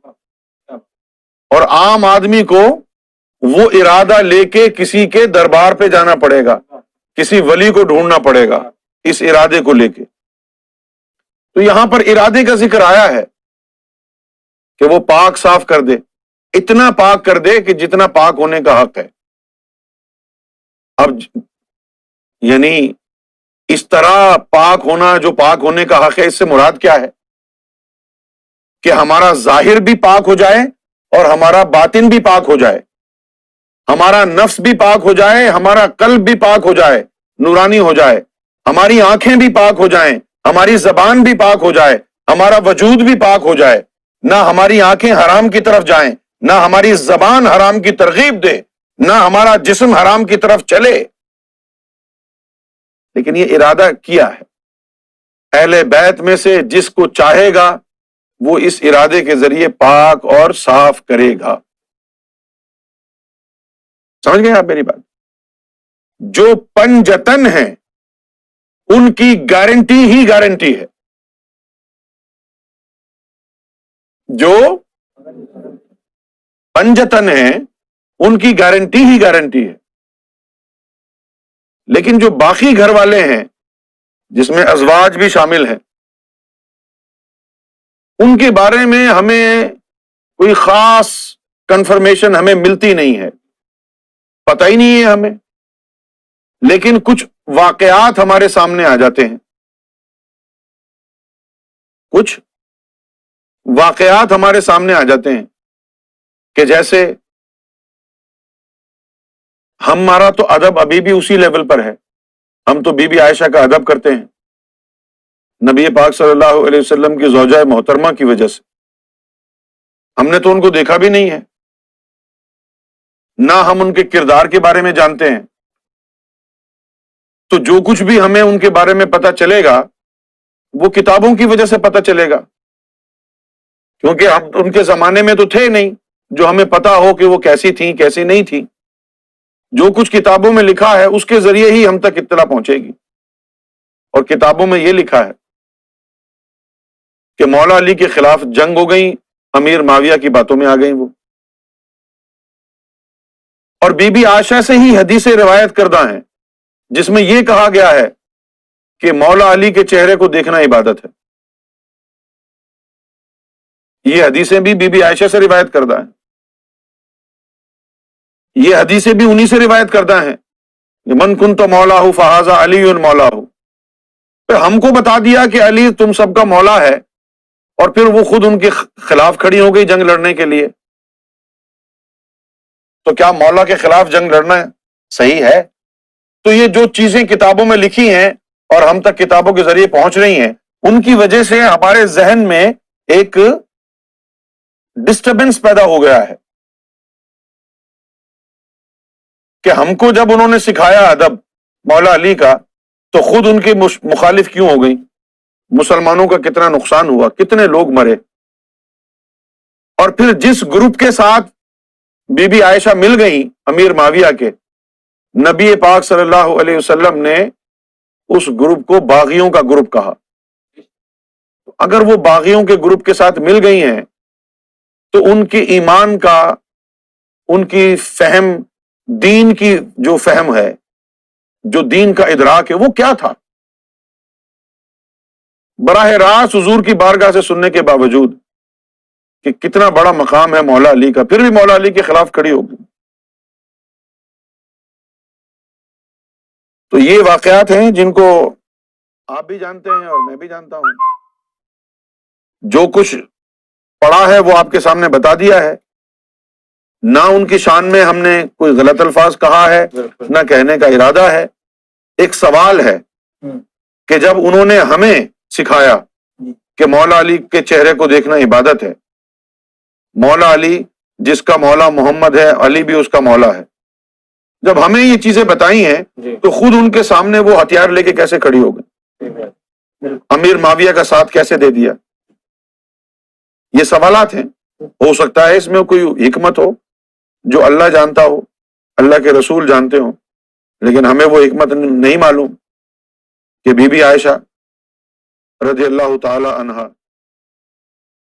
اور عام آدمی کو وہ ارادہ لے کے کسی کے دربار پہ جانا پڑے گا, کسی ولی کو ڈھونڈنا پڑے گا اس ارادے کو لے کے. تو یہاں پر ارادے کا ذکر آیا ہے کہ وہ پاک صاف کر دے, اتنا پاک کر دے کہ جتنا پاک ہونے کا حق ہے. اب یعنی اس طرح پاک ہونا جو پاک ہونے کا حق ہے, اس سے مراد کیا ہے کہ ہمارا ظاہر بھی پاک ہو جائے اور ہمارا باطن بھی پاک ہو جائے, ہمارا نفس بھی پاک ہو جائے, ہمارا قلب بھی پاک ہو جائے, نورانی ہو جائے, ہماری آنکھیں بھی پاک ہو جائیں, ہماری زبان بھی پاک ہو جائے, ہمارا وجود بھی پاک ہو جائے, نہ ہماری آنکھیں حرام کی طرف جائیں, نہ ہماری زبان حرام کی ترغیب دے, نہ ہمارا جسم حرام کی طرف چلے، لیکن یہ ارادہ کیا ہے۔ اہل بیت میں سے جس کو چاہے گا وہ اس ارادے کے ذریعے پاک اور صاف کرے گا۔ سمجھ گئے آپ میری بات؟ جو پنجتن ہیں ان کی گارنٹی ہی گارنٹی ہے، جو پنجتن ہیں ان کی گارنٹی ہی گارنٹی ہے، لیکن جو باقی گھر والے ہیں جس میں ازواج بھی شامل ہیں، ان کے بارے میں ہمیں کوئی خاص کنفرمیشن ہمیں ملتی نہیں ہے، پتہ ہی نہیں ہے ہمیں، لیکن کچھ واقعات ہمارے سامنے آ جاتے ہیں، کچھ واقعات ہمارے سامنے آ جاتے ہیں کہ جیسے ہمارا تو ادب ابھی بھی اسی لیول پر ہے، ہم تو بی بی عائشہ کا ادب کرتے ہیں، نبی پاک صلی اللہ علیہ وسلم کی زوجہ محترمہ کی وجہ سے۔ ہم نے تو ان کو دیکھا بھی نہیں ہے، نہ ہم ان کے کردار کے بارے میں جانتے ہیں، تو جو کچھ بھی ہمیں ان کے بارے میں پتہ چلے گا وہ کتابوں کی وجہ سے پتہ چلے گا، کیونکہ ہم ان کے زمانے میں تو تھے نہیں جو ہمیں پتہ ہو کہ وہ کیسی تھیں کیسی نہیں تھیں۔ جو کچھ کتابوں میں لکھا ہے اس کے ذریعے ہی ہم تک اطلاع پہنچے گی، اور کتابوں میں یہ لکھا ہے کہ مولا علی کے خلاف جنگ ہو گئی، امیر معاویہ کی باتوں میں آ گئیں وہ، اور بی بی عائشہ سے ہی حدیثیں روایت کردہ ہیں جس میں یہ کہا گیا ہے کہ مولا علی کے چہرے کو دیکھنا عبادت ہے۔ یہ حدیثیں بھی بی بی عائشہ سے روایت کردہ ہیں، یہ حدیثیں بھی انہی سے روایت کردہ ہیں، من کنت مولا فہذا علی مولا، پھر ہم کو بتا دیا کہ علی تم سب کا مولا ہے، اور پھر وہ خود ان کے خلاف کھڑی ہو گئی جنگ لڑنے کے لیے۔ تو کیا مولا کے خلاف جنگ لڑنا صحیح ہے؟ تو یہ جو چیزیں کتابوں میں لکھی ہیں اور ہم تک کتابوں کے ذریعے پہنچ رہی ہیں، ان کی وجہ سے ہمارے ذہن میں ایک ڈسٹربنس پیدا ہو گیا ہے کہ ہم کو جب انہوں نے سکھایا ادب مولا علی کا تو خود ان کے مخالف کیوں ہو گئی، مسلمانوں کا کتنا نقصان ہوا، کتنے لوگ مرے، اور پھر جس گروپ کے ساتھ بی بی عائشہ مل گئی امیر معاویہ کے، نبی پاک صلی اللہ علیہ وسلم نے اس گروپ کو باغیوں کا گروپ کہا۔ اگر وہ باغیوں کے گروپ کے ساتھ مل گئی ہیں تو ان کے ایمان کا، ان کی فہم، دین کی جو فہم ہے، جو دین کا ادراک ہے، وہ کیا تھا؟ براہ راست حضور کی بارگاہ سے سننے کے باوجود کہ کتنا بڑا مقام ہے مولا علی کا، پھر بھی مولا علی کے خلاف کھڑی ہو گئی۔ تو یہ واقعات ہیں جن کو آپ بھی جانتے ہیں اور میں بھی جانتا ہوں، جو کچھ پڑھا ہے وہ آپ کے سامنے بتا دیا ہے، نہ ان کی شان میں ہم نے کوئی غلط الفاظ کہا ہے، نہ کہنے کا ارادہ ہے۔ ایک سوال ہے کہ جب انہوں نے ہمیں سکھایا کہ مولا علی کے چہرے کو دیکھنا عبادت ہے، مولا علی جس کا مولا محمد ہے، علی بھی اس کا مولا ہے، جب ہمیں یہ چیزیں بتائی ہیں تو خود ان کے سامنے وہ ہتھیار لے کے کیسے کھڑی ہو گئی، امیر معاویہ کا ساتھ کیسے دے دیا؟ یہ سوالات ہیں۔ ہو سکتا ہے اس میں کوئی حکمت ہو جو اللہ جانتا ہو، اللہ کے رسول جانتے ہوں، لیکن ہمیں وہ حکمت نہیں معلوم کہ بی بی عائشہ رضی اللہ تعالی عنہا